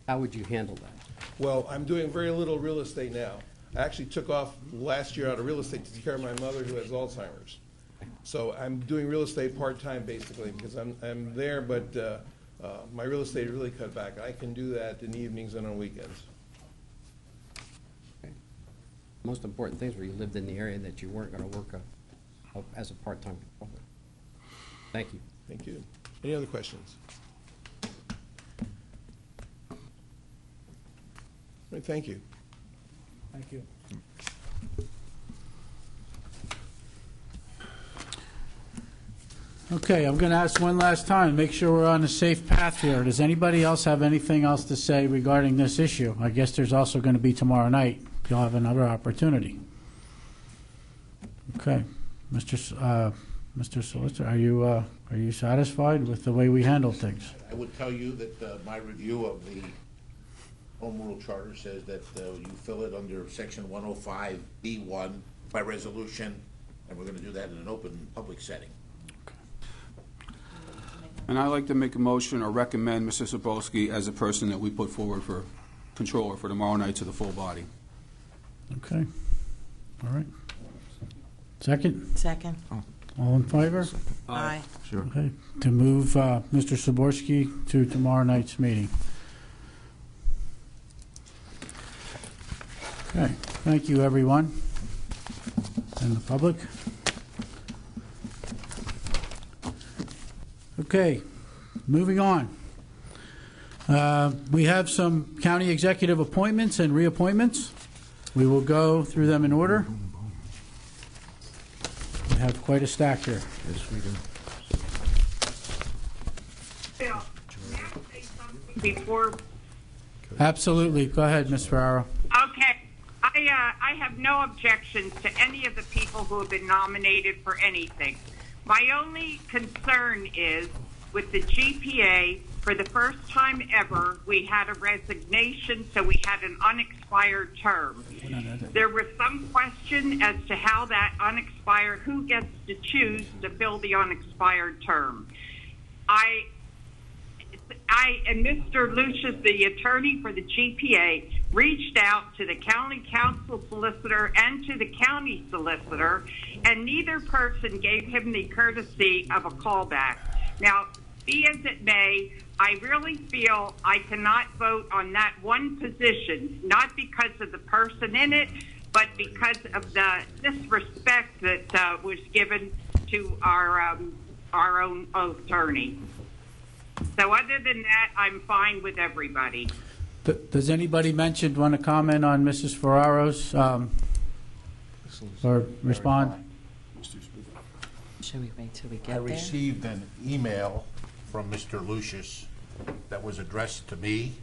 how would you handle that? Well, I'm doing very little real estate now. I actually took off last year out of real estate to take care of my mother who has Alzheimer's. So I'm doing real estate part-time basically because I'm there, but my real estate is really cut back. I can do that in the evenings and on weekends. Okay. Most important things were you lived in the area and that you weren't going to work as a part-time controller. Thank you. Thank you. Any other questions? All right, thank you. Thank you. Okay, I'm going to ask one last time, make sure we're on a safe path here. Does anybody else have anything else to say regarding this issue? I guess there's also going to be tomorrow night. You'll have another opportunity. Okay, Mr. Solicitor, are you satisfied with the way we handle things? I would tell you that my review of the Home Rule Charter says that you fill it under Section 105B1 by resolution, and we're going to do that in an open public setting. And I'd like to make a motion or recommend Mr. Sabolsky as a person that we put forward for controller for tomorrow night to the full body. Okay. All right. Second? Second. All in favor? Aye. Sure. Okay. To move Mr. Saborski to tomorrow night's meeting. Okay. Thank you, everyone, and the public. Okay, moving on. We have some county executive appointments and reappointments. We will go through them in order. We have quite a stack here. Yes, we do. Bill, may I say something before? Absolutely. Go ahead, Ms. Ferraro. Okay. I have no objections to any of the people who have been nominated for anything. My only concern is with the GPA, for the first time ever, we had a resignation, so we had an unexpired term. There was some question as to how that unexpired, who gets to choose to fill the unexpired term. I and Mr. Lucius, the attorney for the GPA, reached out to the county council solicitor and to the county solicitor, and neither person gave him the courtesy of a callback. Now, be as it may, I really feel I cannot vote on that one position, not because of the person in it, but because of the disrespect that was given to our own attorney. So other than that, I'm fine with everybody. Does anybody want to comment on Mrs. Ferraro's or respond? Should we wait till we I get there? received an email from Mr. Lucius that was addressed to me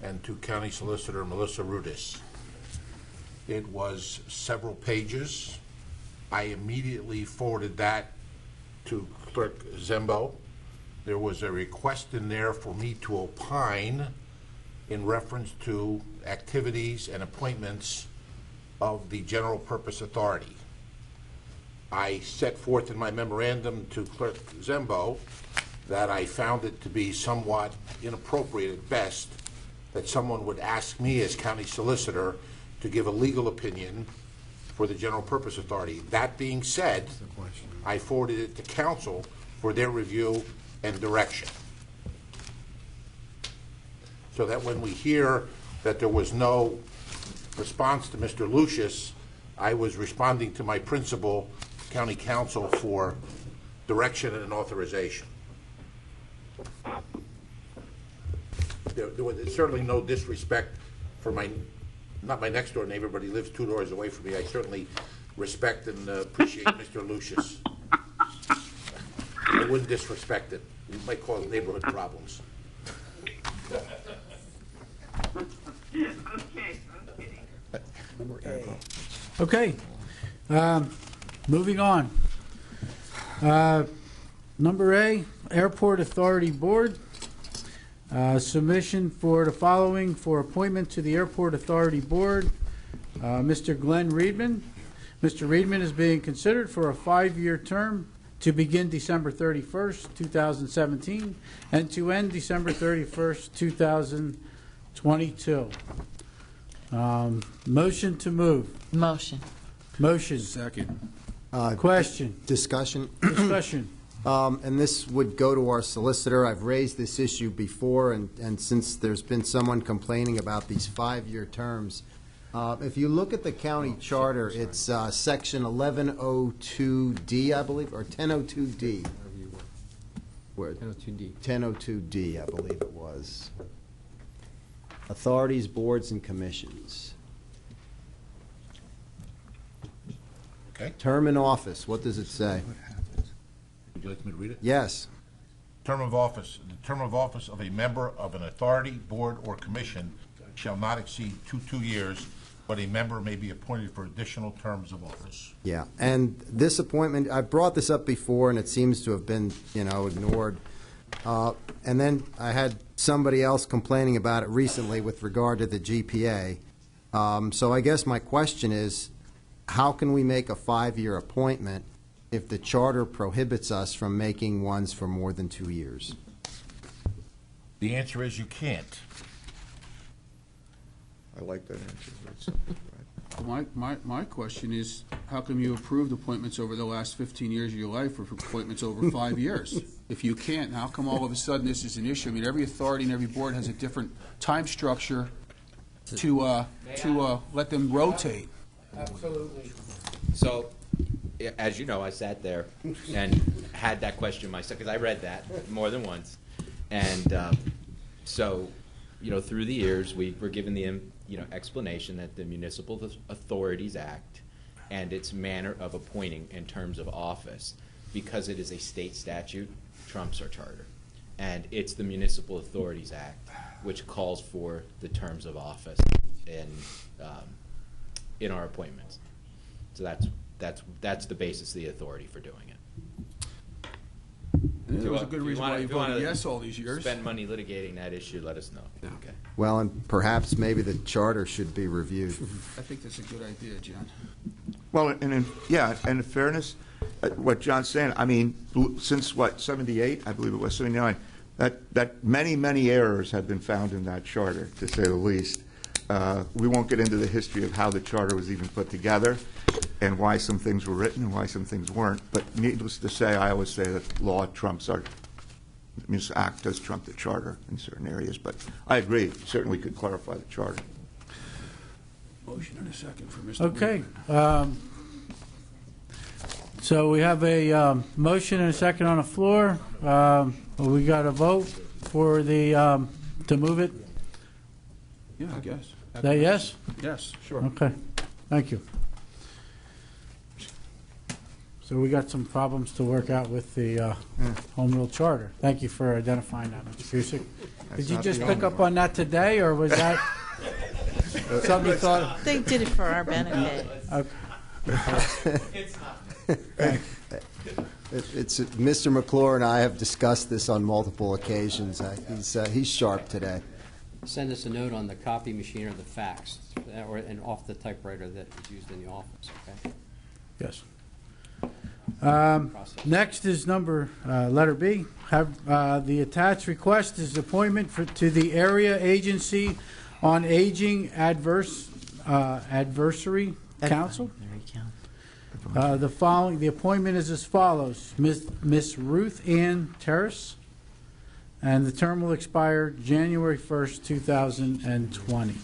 and to County Solicitor Melissa Rudis. It was several pages. I immediately forwarded that to Clerk Zembo, there was a request in there for me to opine in reference to activities and appointments of the General Purpose Authority. I set forth in my memorandum to Clerk Zembo that I found it to be somewhat inappropriate at best that someone would ask me as county solicitor to give a legal opinion for the General Purpose Authority. That being said, I forwarded it to council for their review and direction. So that when we hear that there was no response to Mr. Lucius, I was responding to my principal, county council, for direction and authorization. There was certainly no disrespect for not my next door neighbor, but he lives 2 doors away from me. I certainly respect and appreciate Mr. Lucius. I wouldn't disrespect it. It might cause neighborhood problems. Okay. Moving on. Number A, Airport Authority Board. Submission for the following for appointment to the Airport Authority Board. Mr. Glenn Reedman. Mr. Reedman is being considered for a 5-year term to begin December 31st, 2017, and to end December 31st, 2022. Motion to move. Motion. Motion. Second. Question. Discussion. Discussion. And this would go to our solicitor. I've raised this issue before, and since there's been someone complaining about these 5-year terms, if you look at the county charter, it's section 1102D, I believe, or 1002D. Where? 1002D. 1002D, I believe it was. Authorities, boards, and commissions. Okay. Term in office, what does it say? Would you like me to read it? Yes. Term of office. The term of office of a member of an authority, board, or commission shall not exceed 2 years, but a member may be appointed for additional terms of office. Yeah, and this appointment, I brought this up before, and it seems to have been, ignored. And then I had somebody else complaining about it recently with regard to the GPA. So I guess my question is, how can we make a 5-year appointment if the charter prohibits us from making ones for more than 2 years? The answer is you can't. I like that answer. Very simple, right? My question is, how come you approved appointments over the last 15 years of your life for appointments over 5 years? If you can't, how come all of a sudden this is an issue? I mean, every authority and every board has a different time structure to let them rotate. Absolutely. So, as you know, I sat there and had that question myself, because I read that more than once. And so, through the years, we were given the explanation that the Municipal Authorities Act and its manner of appointing in terms of office, because it is a state statute, trumps our charter. And it's the Municipal Authorities Act which calls for the terms of office in our appointments. So that's the basis of the authority for doing it. And there was a good reason why you voted yes all these years. Spend money litigating that issue, let us know. Yeah. Okay. Well, and perhaps maybe the charter should be reviewed. I think that's a good idea, John. Well, and in fairness, what John's saying, I mean, since 78, I believe it was 79, that many errors have been found in that charter, to say the least. We won't get into the history of how the charter was even put together and why some things were written and why some things weren't. But needless to say, I always say that law trumps the Municipal Act does trump the charter in certain areas. But I agree, certainly could clarify the charter. Motion and a second for Mr. Okay. So we have a motion and a second on the floor. We got a vote for the to move it. Yeah, I guess. Is that yes? Yes, sure. Okay. Thank you. So we got some problems to work out with the home rule charter. Thank you for identifying that, Mr. Cusick. Did you just pick up on that today, or was that something you thought? They did it for our benefit. Okay. It's not. It's Mr. McClure and I have discussed this on multiple occasions. He's sharp today. Send us a note on the copy machine or the fax, and off the typewriter that is used in the office, okay? Yes. Next is letter B. The attached request is appointment to the Area Agency on Aging Advisory Council. The appointment is as follows: Miss Ruth Ann Terrace, and the term will expire January 1st, 2020.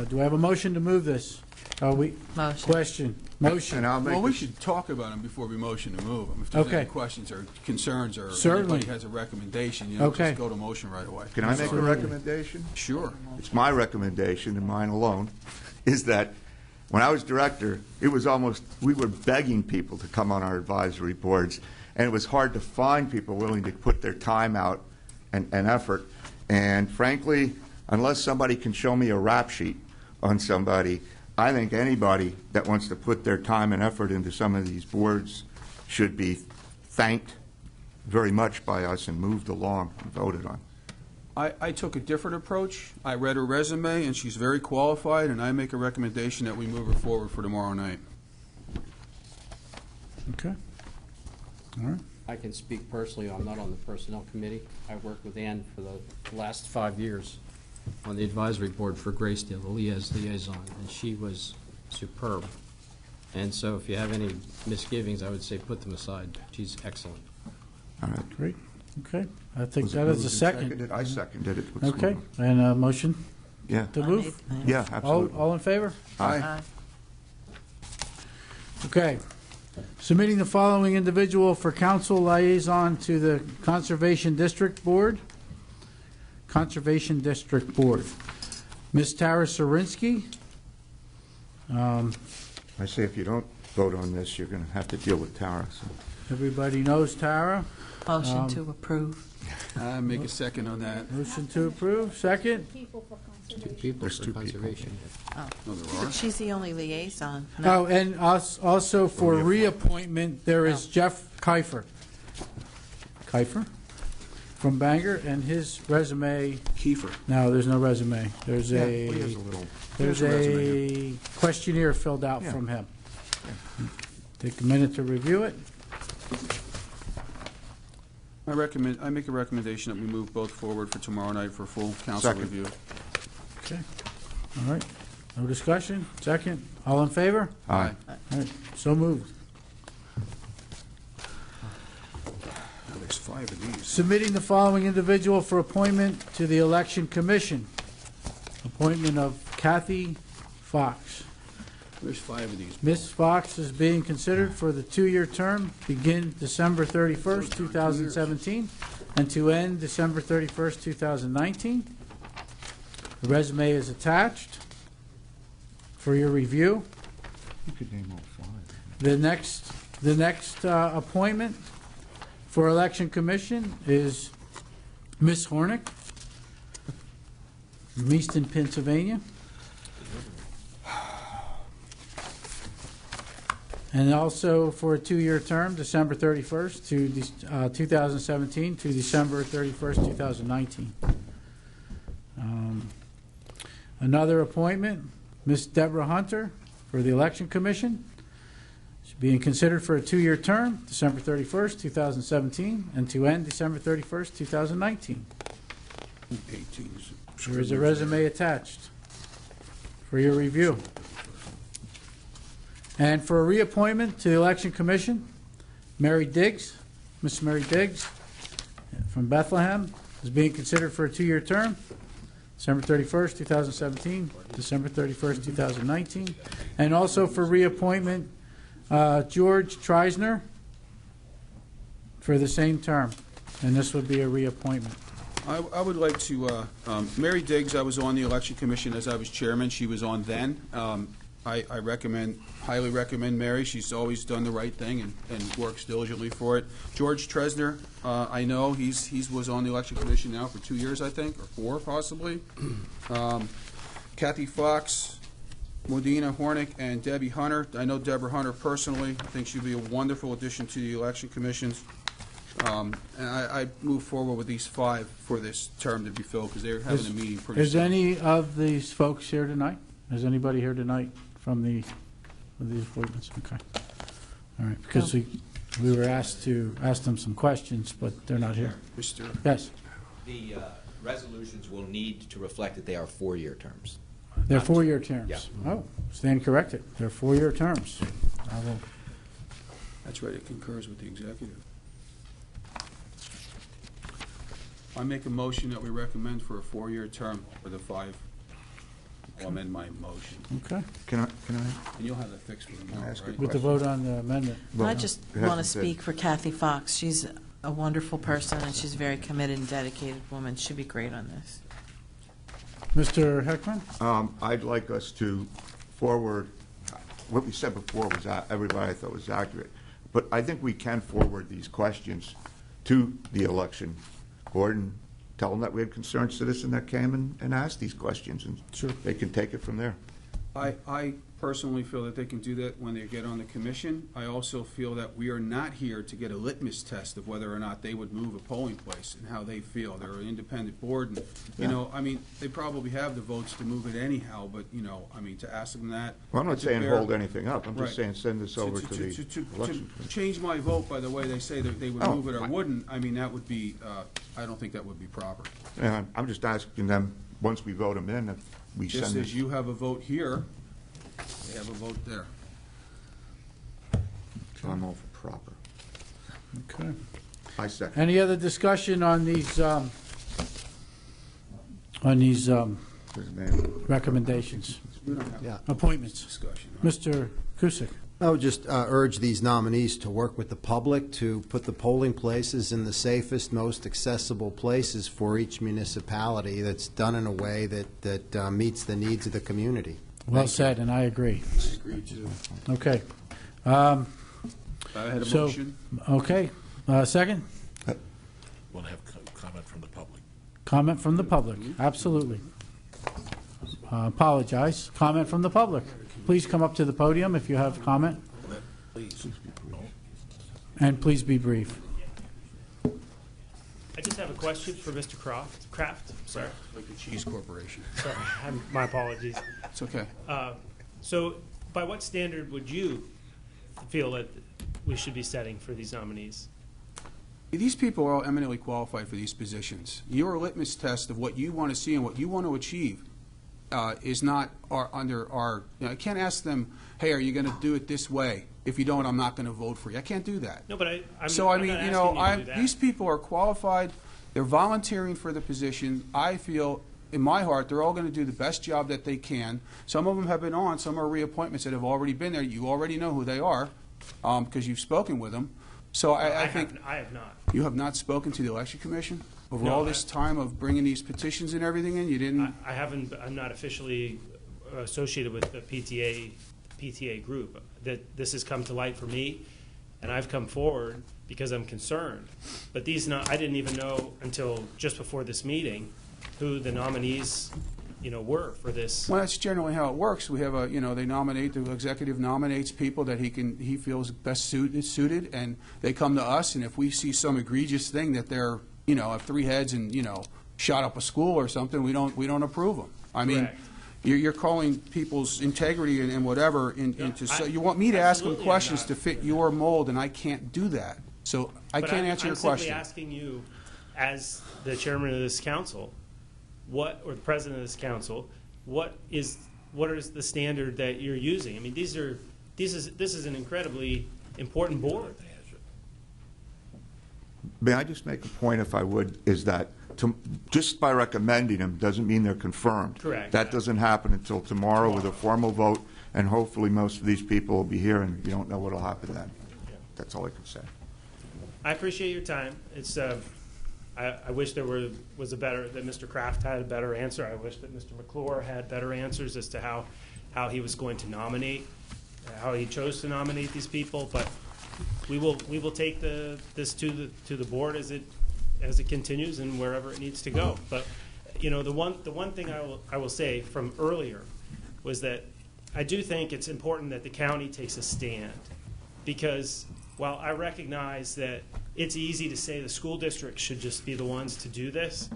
Do I have a motion to move this? Motion. Question. Motion. Well, we should talk about them before we motion to move them. If there's Okay. any questions or concerns or Certainly. anybody has a recommendation, Okay. just go to motion right away. Can I make a recommendation? Sure. It's my recommendation, and mine alone, is that when I was director, it was we were begging people to come on our advisory boards, and it was hard to find people willing to put their time out and effort. And frankly, unless somebody can show me a rap sheet on somebody, I think anybody that wants to put their time and effort into some of these boards should be thanked very much by us and moved along and voted on. I took a different approach. I read her resume, and she's very qualified, and I make a recommendation that we move her forward for tomorrow night. Okay. All right. I can speak personally. I'm not on the Personnel Committee. I worked with Ann for the last 5 years on the advisory board for Graysdale, the liaison, and she was superb. And so if you have any misgivings, I would say put them aside. She's excellent. All right. Great. Okay. I think that is a second. Seconded? I seconded it. Okay. And a motion Yeah. to move? Yeah, absolutely. All in favor? Aye. Okay. Submitting the following individual for council liaison to the Conservation District Board. Conservation District Board. Ms. Tara Sarinsky. I say if you don't vote on this, you're going to have to deal with Tara. So. Everybody knows Tara. Motion to approve. I make a second on that. Motion to approve. Second. People for Two conservation. people There's for two people. conservation. No, there are. But she's the only liaison. Oh, and also for reappointment, there is Jeff Kiefer. Kiefer from Bangor, and his resume. Kiefer. No, there's no resume. There's Yeah, a well, he has a little. there's There's a a resume questionnaire filled out Yeah. from him. Take a minute to review it. I make a recommendation that we move both forward for tomorrow night for full council Second. review. Okay. All right. No discussion. Second. All in favor? Aye. All right. So moved. There's 5 of these. Submitting the following individual for appointment to the Election Commission. Appointment of Kathy Fox. There's 5 of these. Ms. Fox is being considered for the 2-year term, begin December 31st, 2017, and to end December 31st, 2019. The resume is attached for your review. You could name all 5. The next appointment for Election Commission is Ms. Hornick from Easton, Pennsylvania. And also for a 2-year term, December 31st to 2017 to December 31st, 2019. Another appointment, Ms. Deborah Hunter for the Election Commission. She's being considered for a 2-year term, December 31st, 2017, and to end December 31st, 2019. 18. There is a resume attached for your review. And for a reappointment to the Election Commission, Mary Diggs, Miss Mary Diggs from Bethlehem, is being considered for a 2-year term, December 31st, 2017, December 31st, 2019. And also for reappointment, George Treisner for the same term. And this would be a reappointment. I would like to, Mary Diggs, I was on the Election Commission as I was chairman. She was on then. I highly recommend Mary. She's always done the right thing and works diligently for it. George Tresner, I know he was on the Election Commission now for 2 years, I think, or 4 possibly. Kathy Fox, Modena Hornick and Debbie Hunter. I know Deborah Hunter personally. I think she'd be a wonderful addition to the election commissions. And I move forward with these 5 for this term to be filled because they're having a meeting pretty soon. Is any of these folks here tonight? Is anybody here tonight from these appointments? Okay. All right, because we were asked to ask them some questions, but they're not here. Mr. Yes. The resolutions will need to reflect that they are 4-year terms. They're 4-year terms. Yeah. Oh, stand corrected. They're 4-year terms. That's right, it concurs with the executive. I make a motion that we recommend for a 4-year term for the 5. I'll amend my motion. Okay. Can I? And you'll have that fixed for tomorrow, right? With the vote on the amendment. I just want to speak for Kathy Fox. She's a wonderful person, and she's a very committed and dedicated woman. She'd be great on this. Mr. Heckman? I'd like us to forward, what we said before was, everybody I thought was accurate, but I think we can forward these questions to the election board and tell them that we had concerned citizen that came and asked these questions, and sure, they can take it from there. I personally feel that they can do that when they get on the commission. I also feel that we are not here to get a litmus test of whether or not they would move a polling place and how they feel. They're an independent board, and, you know, I mean, they probably have the votes to move it anyhow, but, you know, I mean, to ask them that. Well, I'm not saying hold anything up. I'm just saying send this over to the election. To change my vote by the way they say that they would move it or wouldn't, I mean, that would be, I don't think that would be proper. Yeah, I'm just asking them, once we vote them in, if we send Just this. as you have a vote here, they have a vote there. So I'm all for proper. Okay. I second. Any other discussion on these recommendations? We don't have Yeah. Appointments. discussion. Mr. Kusick? I would just urge these nominees to work with the public to put the polling places in the safest, most accessible places for each municipality that's done in a way that meets the needs of the community. Well said, and I agree. Agreed too. Okay. I had a motion. Okay. Second? We'll have comment from the public. Comment from the public, absolutely. Apologize. Comment from the public. Please come up to the podium if you have comment. Please. And please be brief. I just have a question for Mr. Kraft. Sorry. Like the Cheese Corporation. Sorry, my apologies. It's okay. So by what standard would you feel that we should be setting for these nominees? These people are all eminently qualified for these positions. Your litmus test of what you want to see and what you want to achieve is not under our, you know, I can't ask them, hey, are you going to do it this way? If you don't, I'm not going to vote for you. I can't do that. No, but I'm so, I I'm mean, not you know, asking you to do that. these people are qualified. They're volunteering for the position. I feel, in my heart, they're all going to do the best job that they can. Some of them have been on. Some are reappointments that have already been there. You already know who they are because you've spoken with them. So I think I have not. You have not spoken to the election commission over No, all this time of bringing these petitions and everything in. You didn't. I haven't. I'm not officially associated with the PTA group. That this has come to light for me, and I've come forward because I'm concerned. But I didn't even know until just before this meeting who the nominees, were for this. Well, that's generally how it works. We have they nominate, the executive nominates people that he feels best suited, and they come to us, and if we see some egregious thing that they're, have 3 heads and, shot up a school or something, we don't approve them. I mean, you're calling people's integrity and whatever so you want me to ask them questions to fit your mold, and I can't do that. So I can't answer your question. I'm simply asking you, as the chairman of this council, or the president of this council, what is the standard that you're using? I mean, this is an incredibly important board. May I just make a point, if I would, is that just by recommending them doesn't mean they're confirmed. Correct. That doesn't happen until tomorrow with a formal vote, and hopefully most of these people will be here, and you don't know what will happen then. That's all I can say. I appreciate your time. It's I wish there was that Mr. Kraft had a better answer. I wish that Mr. McClure had better answers as to how he was going to nominate, how he chose to nominate these people. But we will take this to the board as it continues and wherever it needs to go. But the one thing I will say from earlier was that I do think it's important that the county takes a stand, because while I recognize that it's easy to say the school district should just be the ones to do this,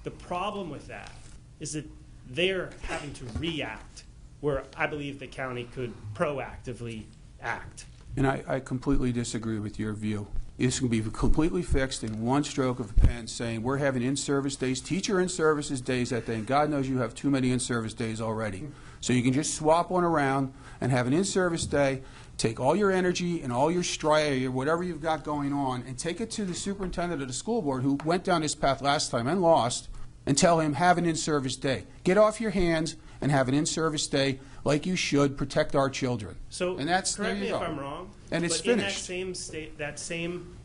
the problem with that is that they're having to react where I believe the county could proactively act. And I completely disagree with your view. This can be completely fixed in one stroke of a pen, saying we're having in-service days, teacher in-services days that day, and God knows you have too many in-service days already. So you can just swap one around and have an in-service day, take all your energy and all your stride, or whatever you've got going on, and take it to the superintendent of the school board who went down this path last time and lost, and tell him, have an in-service day. Get off your hands and have an in-service day like you should. Protect our children. So, and that's, correct me if I'm wrong, and it's but finished. In that same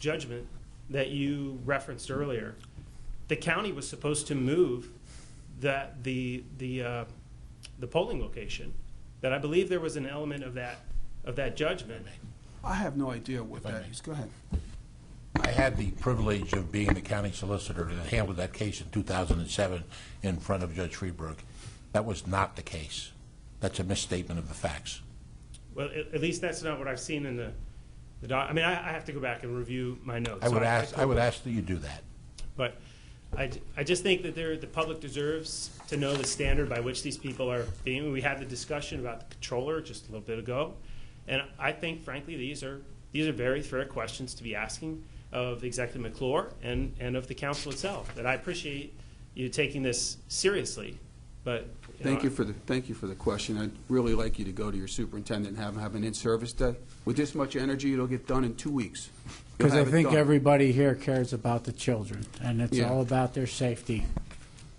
judgment that you referenced earlier, the county was supposed to move the polling location. That I believe there was an element of that judgment. I have no idea what that is. Go ahead. I had the privilege of being the county solicitor that handled that case in 2007 in front of Judge Freeberg. That was not the case. That's a misstatement of the facts. Well, at least that's not what I've seen in the doc. I mean, I have to go back and review my notes. I would ask that you do that. But I just think that the public deserves to know the standard by which these people are being. We had the discussion about the controller just a little bit ago, and I think, frankly, these are very fair questions to be asking of Executive McClure and of the council itself. That I appreciate you taking this seriously, but thank you for the question. I'd really like you to go to your superintendent and have him have an in-service day. With this much energy, it'll get done in 2 weeks. Because I think everybody here cares about the children, and it's all about their safety.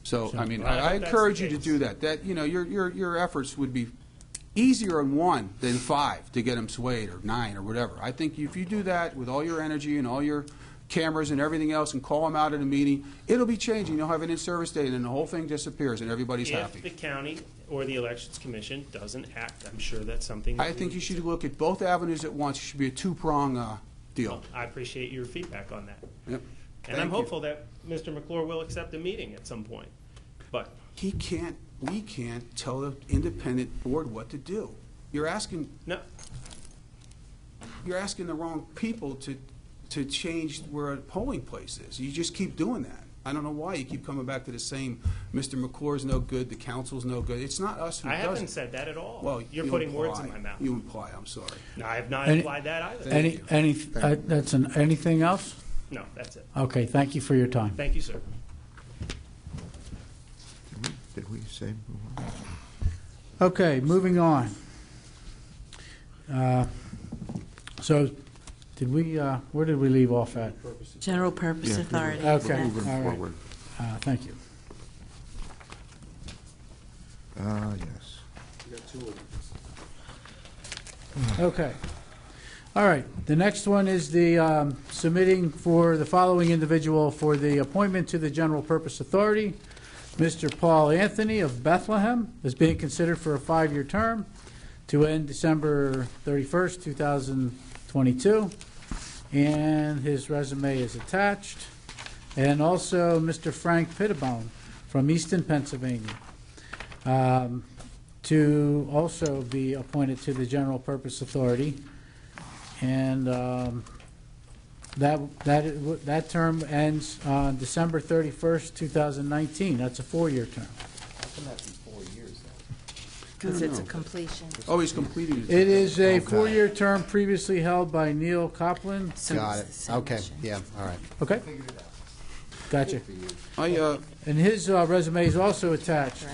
So I mean, I encourage you to do that. That, you know, your efforts would be easier in 1 than 5 to get them swayed, or 9 or whatever. I think if you do that with all your energy and all your cameras and everything else and call them out at a meeting, it'll be changing. You'll have an in-service day, and then the whole thing disappears and everybody's happy. If the county or the Elections Commission doesn't act, I'm sure that's something. I think you should look at both avenues at once. It should be a two-prong deal. Well, I appreciate your feedback on that. Yep. And I'm hopeful that Mr. McClure will accept a meeting at some point. But we can't tell the independent board what to do. You're asking the wrong people to change where a polling place is. You just keep doing that. I don't know why you keep coming back to the same, Mr. McClure's no good, the council's no good. It's not us who does it. I haven't said that at all. Well, you're putting words in my mouth. You imply, I'm sorry. No, I have not implied that either. Anything else? No, that's it. Okay, thank you for your time. Thank you, sir. Did we say move on? Okay, moving on. So, did we? Where did we leave off at? General Purpose Authority. Okay, moving all right. forward. Thank you. Yes. Okay. All right. The next one is the submitting for the following individual for the appointment to the General Purpose Authority. Mr. Paul Anthony of Bethlehem is being considered for a 5-year term to end December 31st, 2022. And his resume is attached. And also Mr. Frank Pittibone from Easton, Pennsylvania, to also be appointed to the General Purpose Authority. And that term ends on December 31st, 2019. That's a 4-year term. How come that's in 4 years, though? Because it's a completion. Oh, he's completed It is a 4-year term previously held by Neil Copeland. Got it. Okay, yeah, all right. Okay. Gotcha. I And his resume is also attached.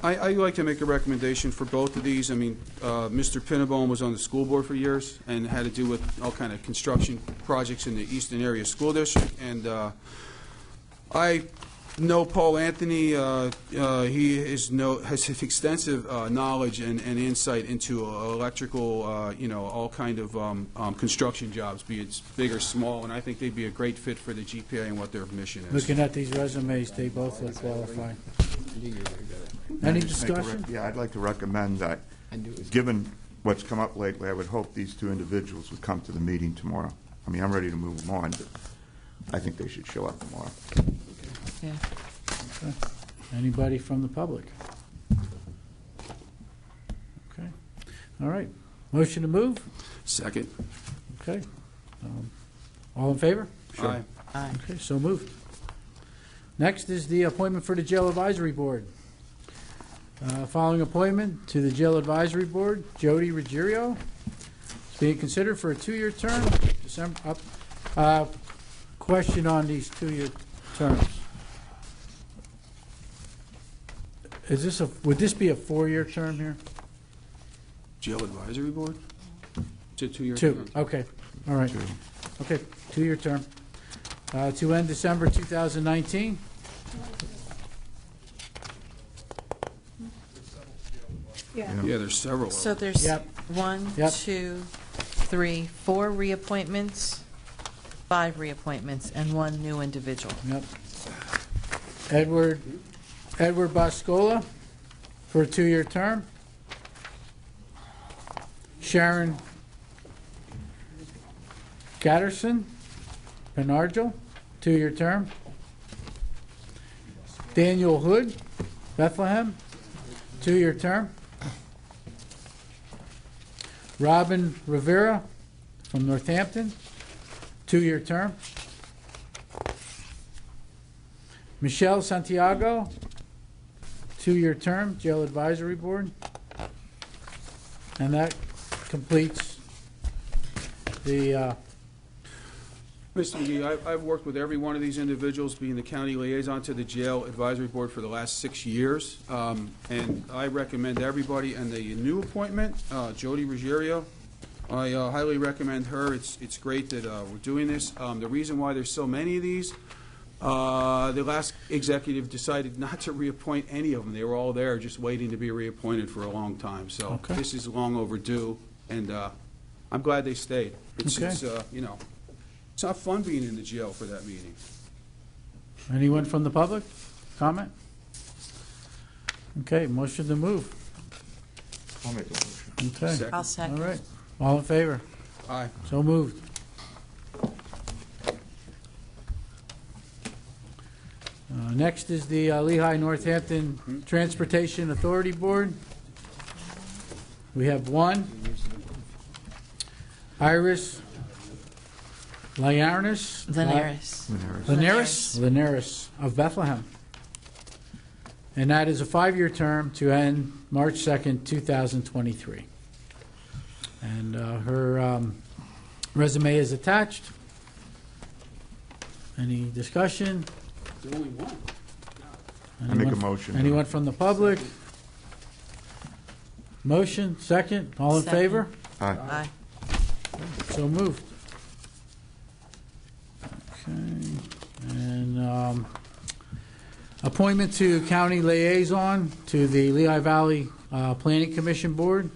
I'd like to make a recommendation for both of these. I mean, Mr. Pinnabone was on the school board for years and had to do with all kind of construction projects in the Easton Area School District. And I know Paul Anthony. He has extensive knowledge and insight into electrical, all kind of construction jobs, be it big or small. And I think they'd be a great fit for the GPA and what their mission is. Looking at these resumes, they both look qualified. Any discussion? Yeah, I'd like to recommend that, given what's come up lately, I would hope these two individuals would come to the meeting tomorrow. I mean, I'm ready to move them on, but I think they should show up tomorrow. Yeah. Okay. Anybody from the public? All right. Motion to move? Second. Okay. All in favor? Aye. Aye. Okay, so moved. Next is the appointment for the Jail Advisory Board. Following appointment to the Jail Advisory Board, Jody Ruggiero is being considered for a 2-year term. Question on these 2-year terms. Would this be a 4-year term here? Jail Advisory Board? It's a 2-year 2, term. okay, all right. Okay, 2-year term. To end December 2019. Yeah. Yeah, there's several of So them. there's Yep. 1, Yep. 2, 3, 4 reappointments, 5 reappointments, and 1 new individual. Yep. Edward Boscola for a 2-year term. Sharon Gatterson, Penargil, 2-year term. Daniel Hood, Bethlehem, 2-year term. Robin Rivera from Northampton, 2-year term. Michelle Santiago, 2-year term, Jail Advisory Board. And that completes the Mr. McGee, I've worked with every one of these individuals, being the county liaison to the Jail Advisory Board for the last 6 years. And I recommend everybody, and the new appointment, Jody Ruggiero, I highly recommend her. It's great that we're doing this. The reason why there's so many of these, the last executive decided not to reappoint any of them. They were all there just waiting to be reappointed for a long time. So Okay. this is long overdue, and I'm glad they stayed. It's you know, it's not fun being in the jail for that meeting. anyone from the public? Comment? Okay, motion to move. I'll make a motion. Okay. Second. I'll second. All right. All in favor? Aye. So moved. Next is the Lehigh Northampton Transportation Authority Board. We have one. Iris Linares. Linares of Bethlehem. And that is a 5-year term to end March 2nd, 2023. And her resume is attached. Any discussion? There's only one. I make a motion. Anyone from the public? Motion, second, all in Second. favor? Aye. Aye. So moved. Okay, and appointment to county liaison to the Lehigh Valley Planning Commission Board.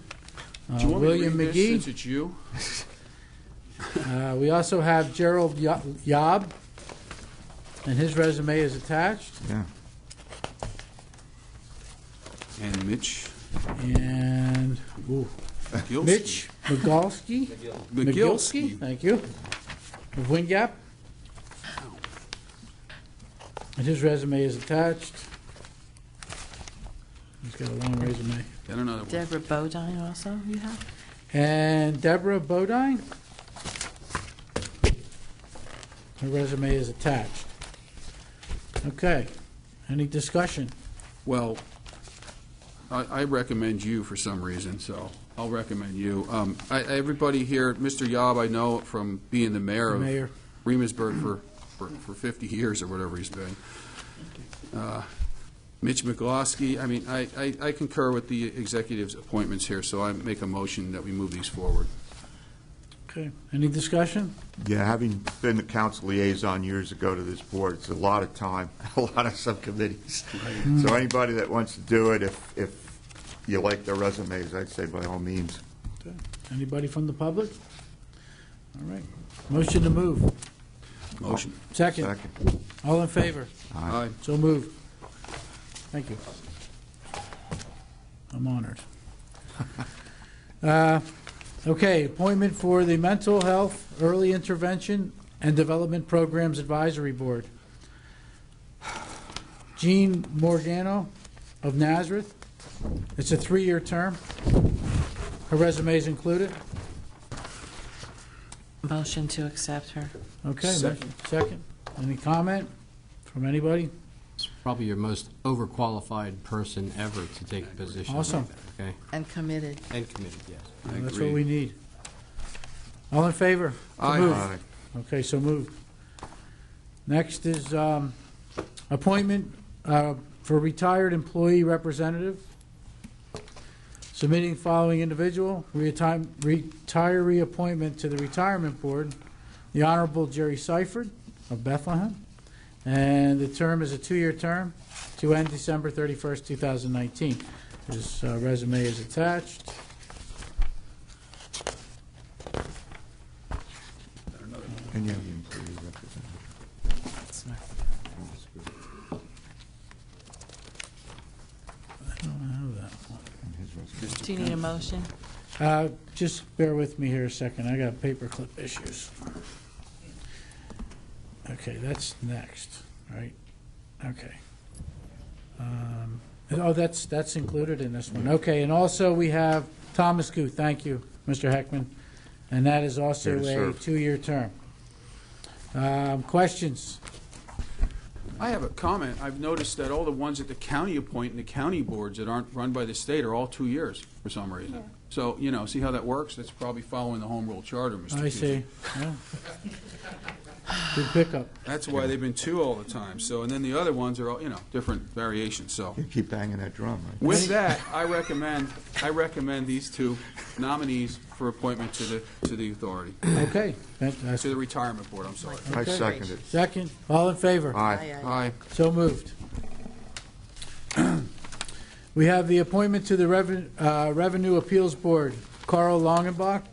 Do you want me to William read this McGee. since it's you? We also have Gerald Yob, and his resume is attached. Yeah. And Mitch And McGilsky. Mitch McGilsky. McGilsky. Thank you. Of Wind Gap. And his resume is attached. He's got a long resume. Got another one. Deborah Bodine also you have? And Deborah Bodine. Her resume is attached. Okay. Any discussion? Well, I recommend you for some reason, so I'll recommend you. Everybody here, Mr. Yob, I know from being the mayor of Remusburg for 50 years or whatever he's been. Mitch McGlosky, I mean, I concur with the executive's appointments here, so I make a motion that we move these forward. Okay. Any discussion? Yeah, having been the council liaison years ago to this board, it's a lot of time, a lot of subcommittees. So anybody that wants to do it, if you like their resumes, I'd say by all means. Okay. Anybody from the public? All right. Motion to move. Motion. Second. Second. All in favor? Aye. So moved. Thank you. I'm honored. Okay, appointment for the Mental Health Early Intervention and Development Programs Advisory Board. Jean Morgano of Nazareth. It's a 3-year term. Her resume is included? Motion to accept her. Okay. Second. Second. Any comment from anybody? It's probably your most overqualified person ever to take a position. Awesome. Like that, okay? And committed. And committed, yes. That's what we need. All in favor? So Aye. moved. Aye. Okay, so moved. Next is appointment for retired employee representative. Submitting following individual, retiree appointment to the Retirement Board, the Honorable Jerry Seifert of Bethlehem. And the term is a 2-year term to end December 31st, 2019. His resume is attached. And you have the employee representative. I don't have that one. And his resume. Do you need a motion? Just bear with me here a second. I got paperclip issues. Okay, that's next, right? Okay. Oh, that's included in this one. Okay, and also we have Thomas Guth. Thank you, Mr. Heckman. And that is also Here to a serve. 2-year term. Questions? I have a comment. I've noticed that all the ones that the county appoint and the county boards that aren't run by the state are all 2 years for some reason. So, see how that works? That's probably following the home rule charter, Mr. I Cusick. see. Yeah. Good pickup. That's why they've been 2 all the time. So, and then the other ones are all, different variations. So, You keep banging that drum, right? with that, I recommend these 2 nominees for appointment to the authority, Okay. to the retirement board. I'm sorry. I second it. Second. All in favor? Aye. Aye. So moved. We have the appointment to the Revenue Appeals Board, Carl Longenbach,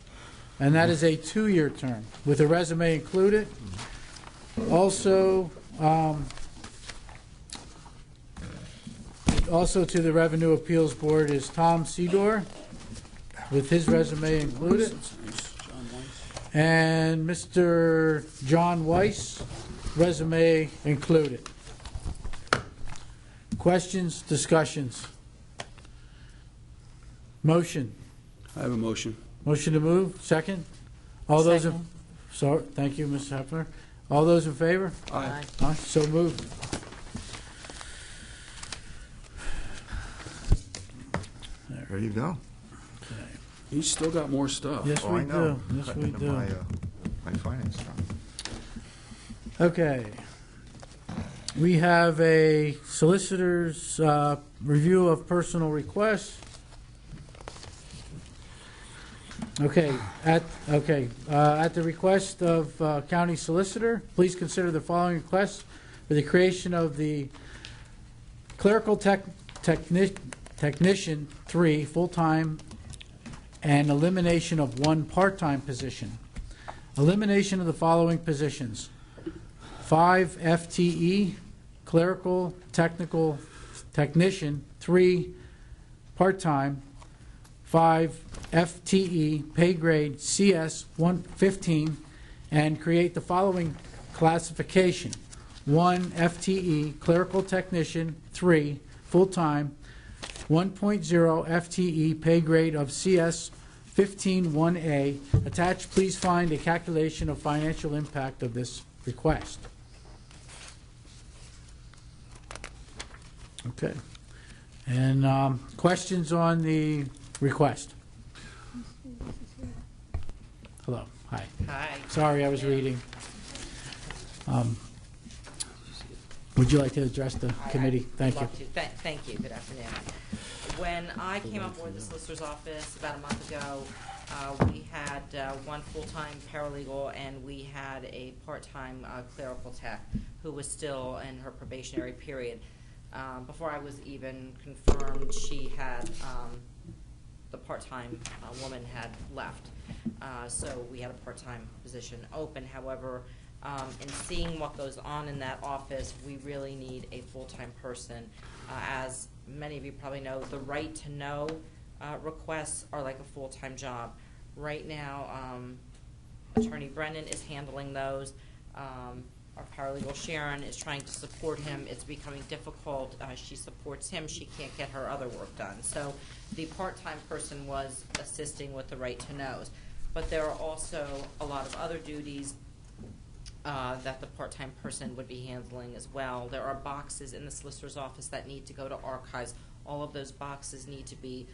and that is a 2-year term, with a resume included. Also to the Revenue Appeals Board is Tom Sedor, with his resume included. And Mr. John Weiss, resume included. Questions, discussions? Motion. I have a motion. Motion to move, second? All those in, Second. so, thank you, Ms. Hepner. All those in favor? Aye. Aye, so moved. There you go. He's still got more stuff. Yes, Oh, we I know. do. Yes, Cutting we into do. my finance stuff. Okay. We have a solicitor's review of personal requests. Okay, at the request of county solicitor, please consider the following requests for the creation of the clerical technician 3 full-time and elimination of 1 part-time position. Elimination of the following positions: 5 FTE clerical technical technician 3 part-time, 5 FTE pay grade CS 115, and create the following classification: 1 FTE clerical technician 3 full-time, 1.0 FTE pay grade of CS 15-1A. Attached, please find a calculation of financial impact of this request. Okay. And questions on the request? Hello. Hi. Hi. Sorry, I was reading. Would you like to address the committee? Thank you. Thank you. Good afternoon. When I came on board the solicitor's office about a month ago, we had 1 full-time paralegal and we had a part-time clerical tech who was still in her probationary period. Before I was even confirmed, she had, the part-time woman had left. So we had a part-time position open. However, in seeing what goes on in that office, we really need a full-time person. As many of you probably know, the right to know requests are like a full-time job. Right now, Attorney Brennan is handling those. Our paralegal Sharon is trying to support him. It's becoming difficult. She supports him. She can't get her other work done. So the part-time person was assisting with the right to knows. But there are also a lot of other duties that the part-time person would be handling as well. There are boxes in the solicitor's office that need to go to archives. All of those boxes need to be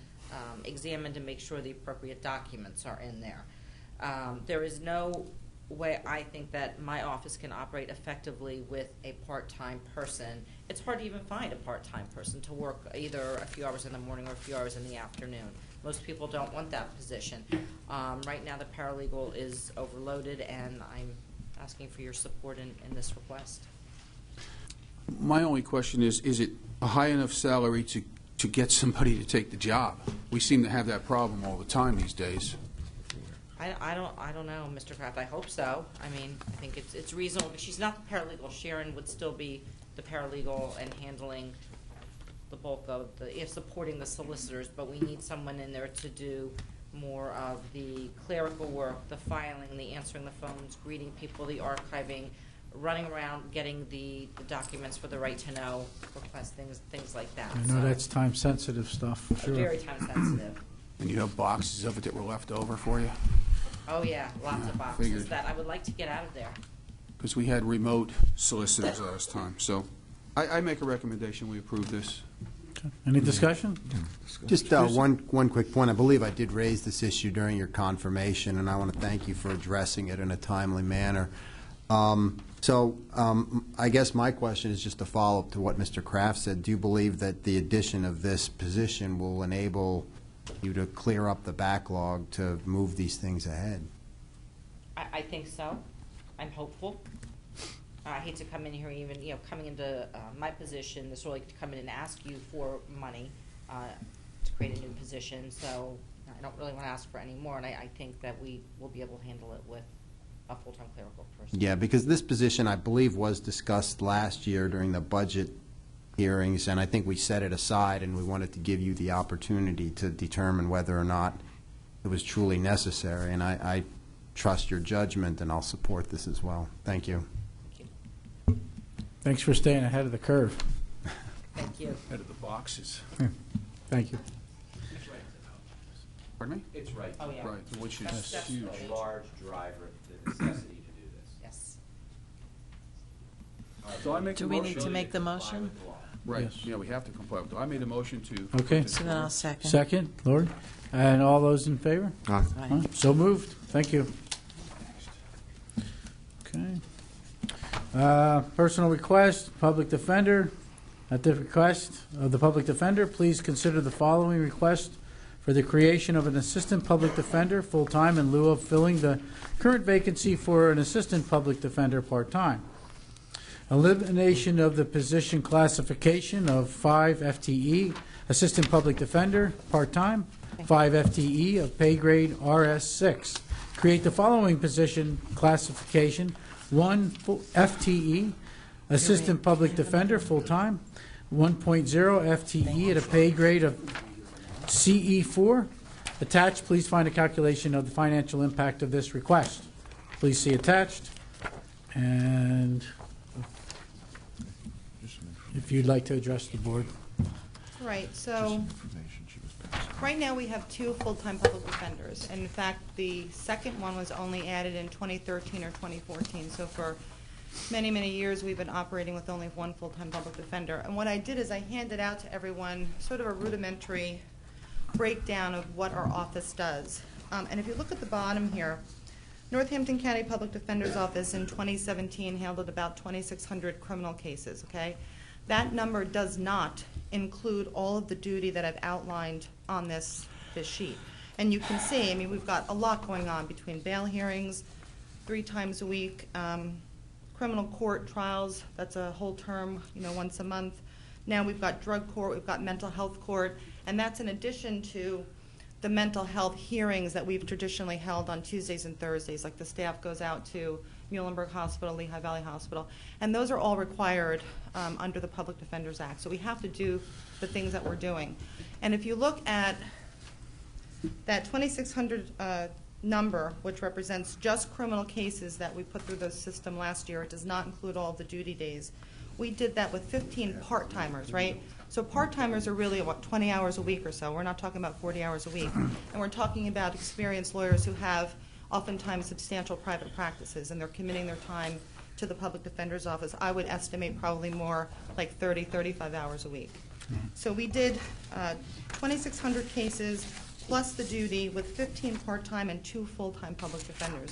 examined to make sure the appropriate documents are in there. There is no way I think that my office can operate effectively with a part-time person. It's hard to even find a part-time person to work either a few hours in the morning or a few hours in the afternoon. Most people don't want that position. Right now the paralegal is overloaded, and I'm asking for your support in this request. My only question is it a high enough salary to get somebody to take the job? We seem to have that problem all the time these days. I don't know, Mr. Kraft. I hope so. I mean, I think it's reasonable. But she's not the paralegal. Sharon would still be the paralegal and handling the bulk of supporting the solicitors. But we need someone in there to do more of the clerical work, the filing, the answering the phones, greeting people, the archiving, running around, getting the documents for the right to know request, things like that. I know that's time-sensitive stuff, for sure. Very time-sensitive. And you have boxes of it that were left over for you? Oh, yeah, lots of boxes that I would like to get out of there. Because we had remote solicitors last time. So I make a recommendation we approve this. Okay. Any discussion? Just one quick point. I believe I did raise this issue during your confirmation, and I want to thank you for addressing it in a timely manner. I guess my question is just a follow-up to what Mr. Kraft said. Do you believe that the addition of this position will enable you to clear up the backlog to move these things ahead? I think so. I'm hopeful. I hate to come in here even, coming into my position, this really to come in and ask you for money to create a new position. So I don't really want to ask for any more, and I think that we will be able to handle it with a full-time clerical person. Yeah, because this position, I believe, was discussed last year during the budget hearings, and I think we set it aside, and we wanted to give you the opportunity to determine whether or not it was truly necessary. And I trust your judgment, and I'll support this as well. Thank you. Thanks for staying ahead of the curve. Thank you. Ahead of the boxes. Thank you. Pardon me? It's right. Oh, yeah. Right, which is That's huge. A large driver of the necessity to do this. Yes. So I make Do a we motion. need to make the motion? Right, Yes. yeah, we have to comply with it. I made a motion to. Okay. So then I'll second. Second, Lori. And all those in favor? Aye. Aye. So moved. Thank you. Okay. Personal request, public defender. At the request of the public defender, please consider the following request for the creation of an assistant public defender full-time in lieu of filling the current vacancy for an assistant public defender part-time. Elimination of the position classification of 5 FTE, assistant public defender part-time, 5 FTE of pay grade RS6. Create the following position classification: 1 FTE, assistant public defender full-time, 1.0 FTE at a pay grade of CE4. Attached, please find a calculation of the financial impact of this request. Please see attached. And if you'd like to address the board. Right, so right now we have 2 full-time public defenders. And in fact, the second one was only added in 2013 or 2014. So for many, many years, we've been operating with only 1 full-time public defender. And what I did is I handed out to everyone sort of a rudimentary breakdown of what our office does. And if you look at the bottom here, Northampton County Public Defender's Office in 2017 handled about 2,600 criminal cases, okay? That number does not include all of the duty that I've outlined on this sheet. And you can see, I mean, we've got a lot going on between bail hearings, 3 times a week, criminal court trials, that's a whole term, once a month. Now we've got drug court, we've got mental health court, and that's in addition to the mental health hearings that we've traditionally held on Tuesdays and Thursdays, like the staff goes out to Muhlenberg Hospital, Lehigh Valley Hospital, and those are all required under the Public Defenders Act. So we have to do the things that we're doing. And if you look at that 2,600 number, which represents just criminal cases that we put through the system last year, it does not include all of the duty days. We did that with 15 part-timers, right? So part-timers are really, what, 20 hours a week or so. We're not talking about 40 hours a week. And we're talking about experienced lawyers who have oftentimes substantial private practices, and they're committing their time to the public defender's office. I would estimate probably more like 30, 35 hours a week. So we did 2,600 cases plus the duty with 15 part-time and 2 full-time public defenders.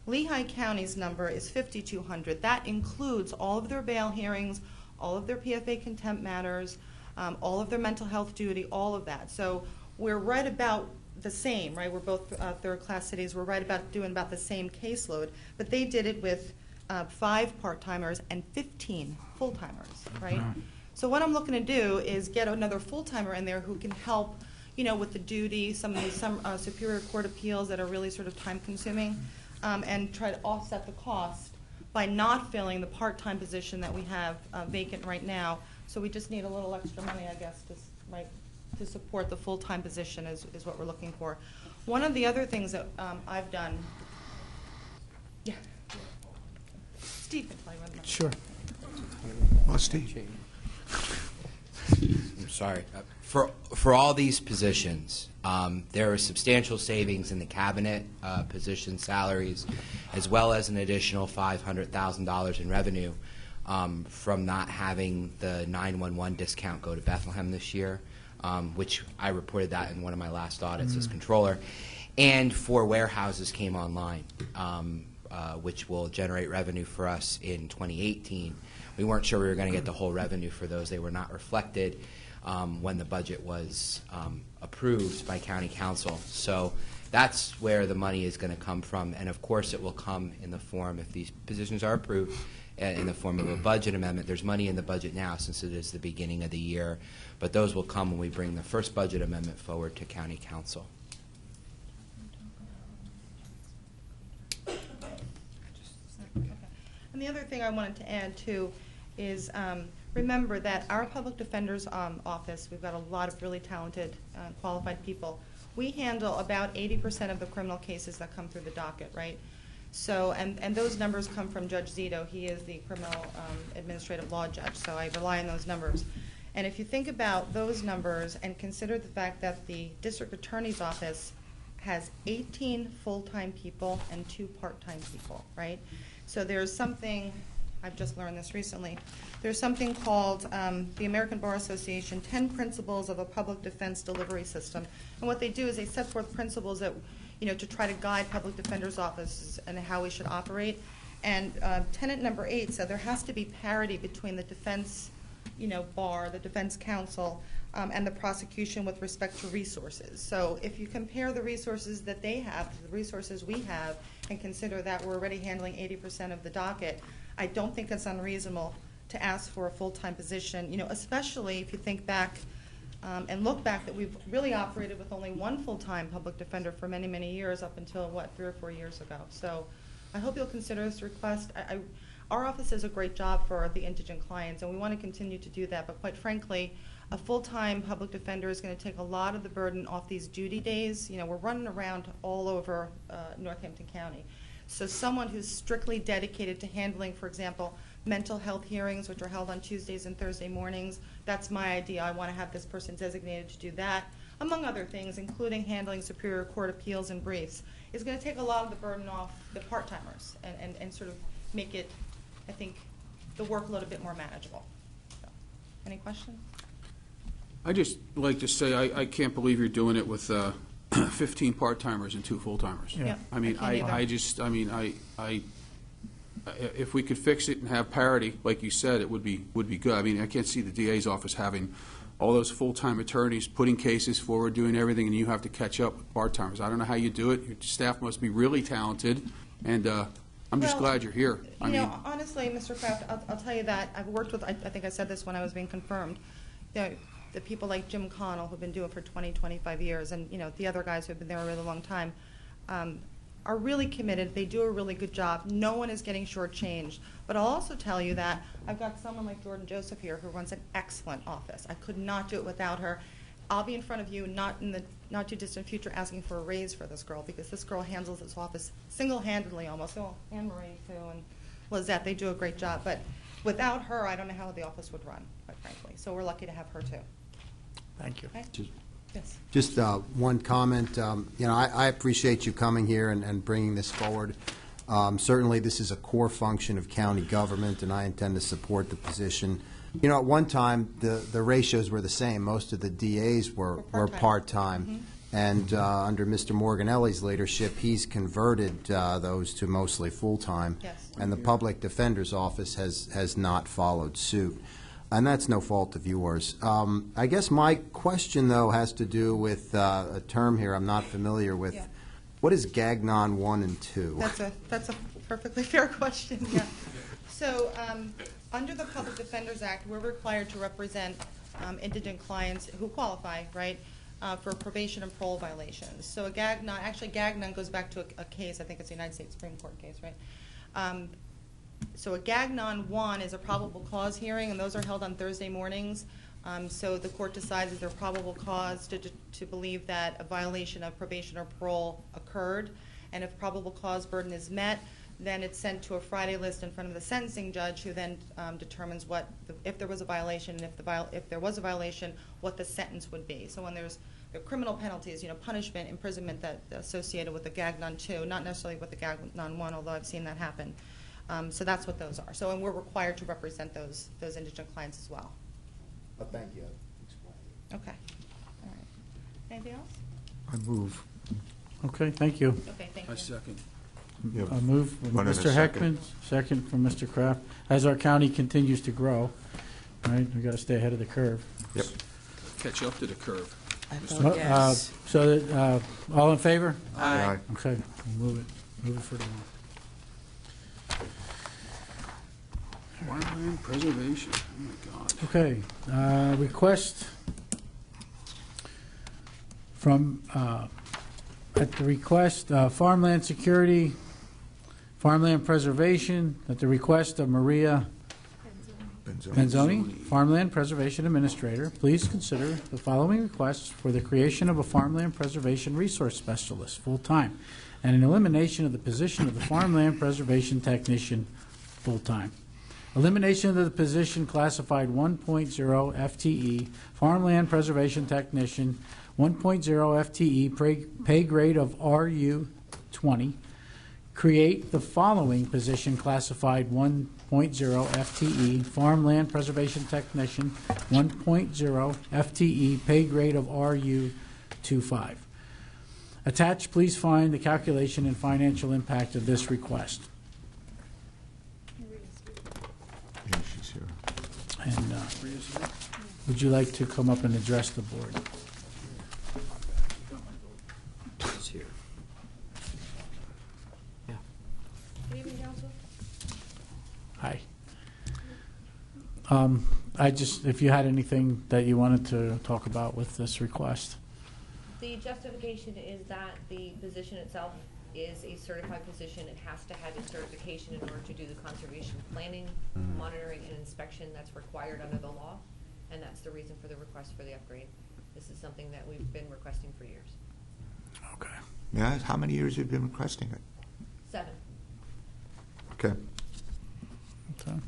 Lehigh County's number is 5,200. That includes all of their bail hearings, all of their PFA contempt matters, all of their mental health duty, all of that. So we're right about the same, right? We're both third-class cities. We're right about doing about the same caseload, but they did it with 5 part-timers and 15 full-timers, right? So what I'm looking to do is get another full-timer in there who can help, you know, with the duty, some of these Superior Court appeals that are really sort of time-consuming, and try to offset the cost by not filling the part-time position that we have vacant right now. So we just need a little extra money, I guess, to support the full-time position is what we're looking for. One of the other things that I've done, yeah, Steve can tell you what. Sure. Well, Steve. I'm sorry. For all these positions, there are substantial savings in the cabinet position salaries, as well as an additional $500,000 in revenue from not having the 911 discount go to Bethlehem this year, which I reported that in one of my last audits as controller, and 4 warehouses came online, which will generate revenue for us in 2018. We weren't sure we were going to get the whole revenue for those. They were not reflected when the budget was approved by County Council. So that's where the money is going to come from. And of course it will come in the form, if these positions are approved, in the form of a budget amendment. There's money in the budget now since it is the beginning of the year. But those will come when we bring the first budget amendment forward to County Council. And the other thing I wanted to add, too, is remember that our public defender's office, we've got a lot of really talented, qualified people. We handle about 80% of the criminal cases that come through the docket, right? So, and those numbers come from Judge Zito. He is the criminal administrative law judge, so I rely on those numbers. And if you think about those numbers and consider the fact that the district attorney's office has 18 full-time people and 2 part-time people, right? So there's something, I've just learned this recently, there's something called the American Bar Association 10 Principles of a Public Defense Delivery System. And what they do is they set forth principles that, you know, to try to guide public defenders' offices and how we should operate. And tenet number 8 said there has to be parity between the defense, you know, bar, the defense counsel, and the prosecution with respect to resources. So if you compare the resources that they have to the resources we have and consider that we're already handling 80% of the docket, I don't think it's unreasonable to ask for a full-time position, you know, especially if you think back and look back that we've really operated with only 1 full-time public defender for many, many years up until, what, 3 or 4 years ago. So I hope you'll consider this request. Our office does a great job for the indigent clients, and we want to continue to do that. But quite frankly, a full-time public defender is going to take a lot of the burden off these duty days. You know, we're running around all over Northampton County. So someone who's strictly dedicated to handling, for example, mental health hearings, which are held on Tuesdays and Thursday mornings, that's my idea. I want to have this person designated to do that, among other things, including handling Superior Court appeals and briefs. It's going to take a lot of the burden off the part-timers and sort of make it, I think, the workload a bit more manageable. So, any questions? I just like to say I can't believe you're doing it with 15 part-timers and 2 full-timers. Yeah. I mean, if we could fix it and have parity, like you said, it would be good. I mean, I can't see the DA's office having all those full-time attorneys putting cases forward, doing everything, and you have to catch up with part-timers. I don't know how you do it. Your staff must be really talented, and I'm just glad you're here. You know, honestly, Mr. Kraft, I'll tell you that I've worked with, I think I said this when I was being confirmed, the people like Jim Connell who've been doing it for 20, 25 years, and, you know, the other guys who have been there a really long time, are really committed. They do a really good job. No one is getting shortchanged. But I'll also tell you that I've got someone like Jordan Joseph here who runs an excellent office. I could not do it without her. I'll be in front of you, not in the not too distant future, asking for a raise for this girl, because this girl handles this office single-handedly almost. Oh, Anne-Marie, too, and Lizette, they do a great job. But without her, I don't know how the office would run, quite frankly. So we're lucky to have her, too. Thank you. Okay? Yes. Just one comment. I appreciate you coming here and bringing this forward. Certainly, this is a core function of county government, and I intend to support the position. At one time, the ratios were the same. Most of the DAs were part-time. Mm-hmm. And under Mr. Morganelli's leadership, he's converted those to mostly full-time. Yes. And the Public Defender's Office has not followed suit. And that's no fault of yours. I guess my question, though, has to do with a term here I'm not familiar with. Yeah. What is Gagnon 1 and 2? That's a perfectly fair question, yeah. So, under the Public Defenders Act, we're required to represent indigent clients who qualify, right, for probation and parole violations. So a Gagnon goes back to a case, I think it's a United States Supreme Court case, right? So a Gagnon 1 is a probable cause hearing, and those are held on Thursday mornings. So the court decides if there's probable cause to believe that a violation of probation or parole occurred, and if probable cause burden is met, then it's sent to a Friday list in front of the sentencing judge, who then determines if there was a violation, and if there was a violation, what the sentence would be. So when there are criminal penalties, punishment, imprisonment that associated with the Gagnon 2, not necessarily with the Gagnon 1, although I've seen that happen. So that's what those are. So, and we're required to represent those indigent clients as well. Thank you. Okay. All right. Anything else? I move. Okay, thank you. Okay, thank you. I second. A move from One and a Mr. second. Heckman, second from Mr. Kraft. As our county continues to grow, right, we got to stay ahead of the curve. Yep. Catch up to the curve. So, all in favor? Aye. Okay, we'll move it for tomorrow. Farmland preservation, oh my God. Okay, request from, at the request, farmland security, farmland preservation, at the request of Maria Benzoni, Farmland Preservation Administrator, please consider the following requests for the creation of a farmland preservation resource specialist, full-time, and an elimination of the position of the farmland preservation technician, full-time. Elimination of the position classified 1.0 FTE, farmland preservation technician, 1.0 FTE, pay grade of RU 20. Create the following position classified 1.0 FTE, farmland preservation technician, 1.0 FTE, pay grade of RU 25. Attached, please find the calculation and financial impact of this request. Yeah, she's here. And would you like to come up and address the board? It's here. Yeah. Good evening, Council. Hi. If you had anything that you wanted to talk about with this request. The justification is that the position itself is a certified position. It has to have a certification in order to do the conservation planning, monitoring, and inspection that's required under the law, and that's the reason for the request for the upgrade. This is something that we've been requesting for years. Okay. Yeah, how many years have you been requesting it? 7. Okay. Okay.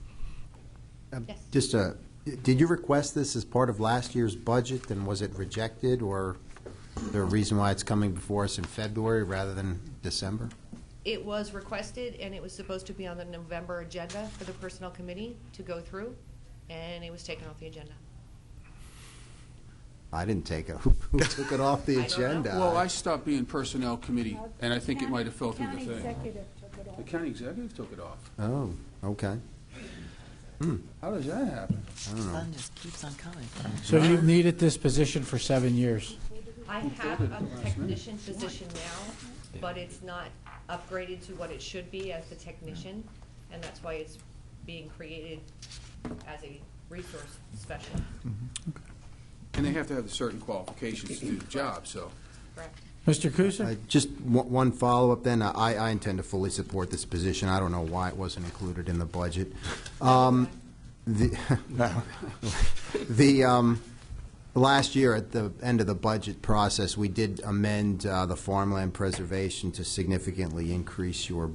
Yes. Did you request this as part of last year's budget, and was it rejected, or is there a reason why it's coming before us in February rather than December? It was requested, and it was supposed to be on the November agenda for the Personnel Committee to go through, and it was taken off the agenda. I didn't take it. Who took it off the I don't know. agenda? Well, I stopped being Personnel Committee, and I think it might have fell through the County thing. executive took it off. The county executive took it off. Oh, okay. How does that happen? I don't know. Sun just keeps on coming. So you've needed this position for 7 years. I have a technician position now, but it's not upgraded to what it should be as the technician, and that's why it's being created as a resource specialist. And they have to have certain qualifications to do the job, so. Correct. Mr. Kusin? Just one follow-up then. I intend to fully support this position. I don't know why it wasn't included in the budget. Last year, at the end of the budget process, we did amend the farmland preservation to significantly increase your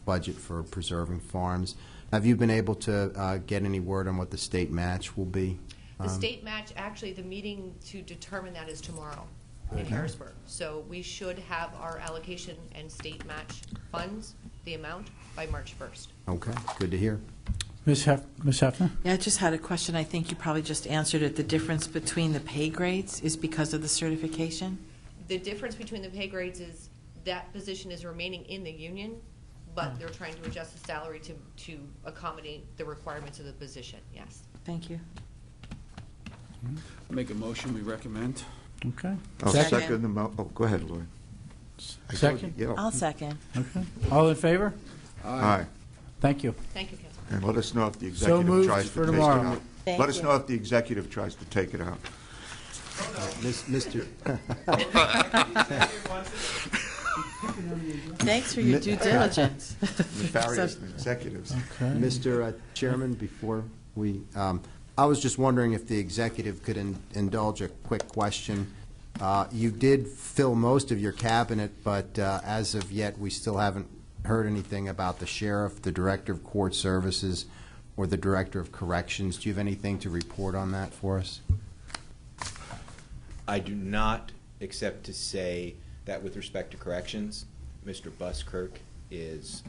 budget for preserving farms. Have you been able to get any word on what the state match will be? The state match, actually, the meeting to determine that is tomorrow in Harrisburg. So we should have our allocation and state match funds, the amount, by March 1st. Okay, good to hear. Ms. Hefner? Yeah, I just had a question. I think you probably just answered it. The difference between the pay grades is because of the certification? The difference between the pay grades is that position is remaining in the union, but they're trying to adjust the salary to accommodate the requirements of the position, yes. Thank you. Make a motion, we recommend. Okay. I'll Second. second the go ahead, Lloyd. Second? Yeah. I'll second. Okay. All in favor? Aye. Thank you. Thank you, Council. And let us know if the So executive moved tries for to take it tomorrow. out. Thank Let us you. know if the executive tries to take it out. Mr. Thanks for your due diligence. Nefarious executives. Mr. Chairman, before we, I was just wondering if the executive could indulge a quick question. You did fill most of your cabinet, but as of yet, we still haven't heard anything about the sheriff, the director of court services, or the director of corrections. Do you have anything to report on that for us? I do not, except to say that with respect to corrections, Mr. Buskirk is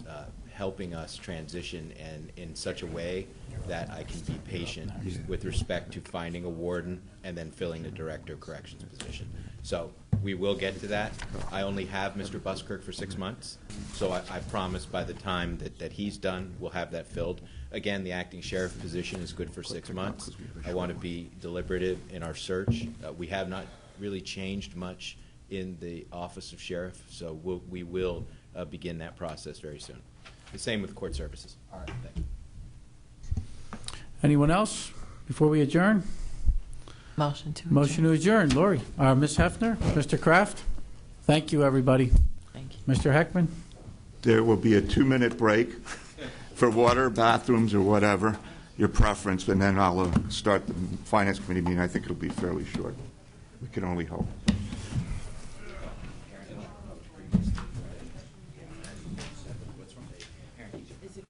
helping us transition and in such a way that I can be patient with respect to finding a warden and then filling the director of corrections position. So we will get to that. I only have Mr. Buskirk for 6 months, so I promise by the time that he's done, we'll have that filled. Again, the acting sheriff position is good for 6 months. I want to be deliberative in our search. We have not really changed much in the office of sheriff, so we will begin that process very soon. The same with court services. All right, thank you. Anyone else before we adjourn? Motion to adjourn. Motion to adjourn. Lori, Ms. Hefner, Mr. Kraft, thank you, everybody. Thank you. Mr. Heckman? There will be a 2-minute break for water, bathrooms, or whatever, your preference, and then I'll start the Finance Committee meeting. I think it'll be fairly short. We can only hope.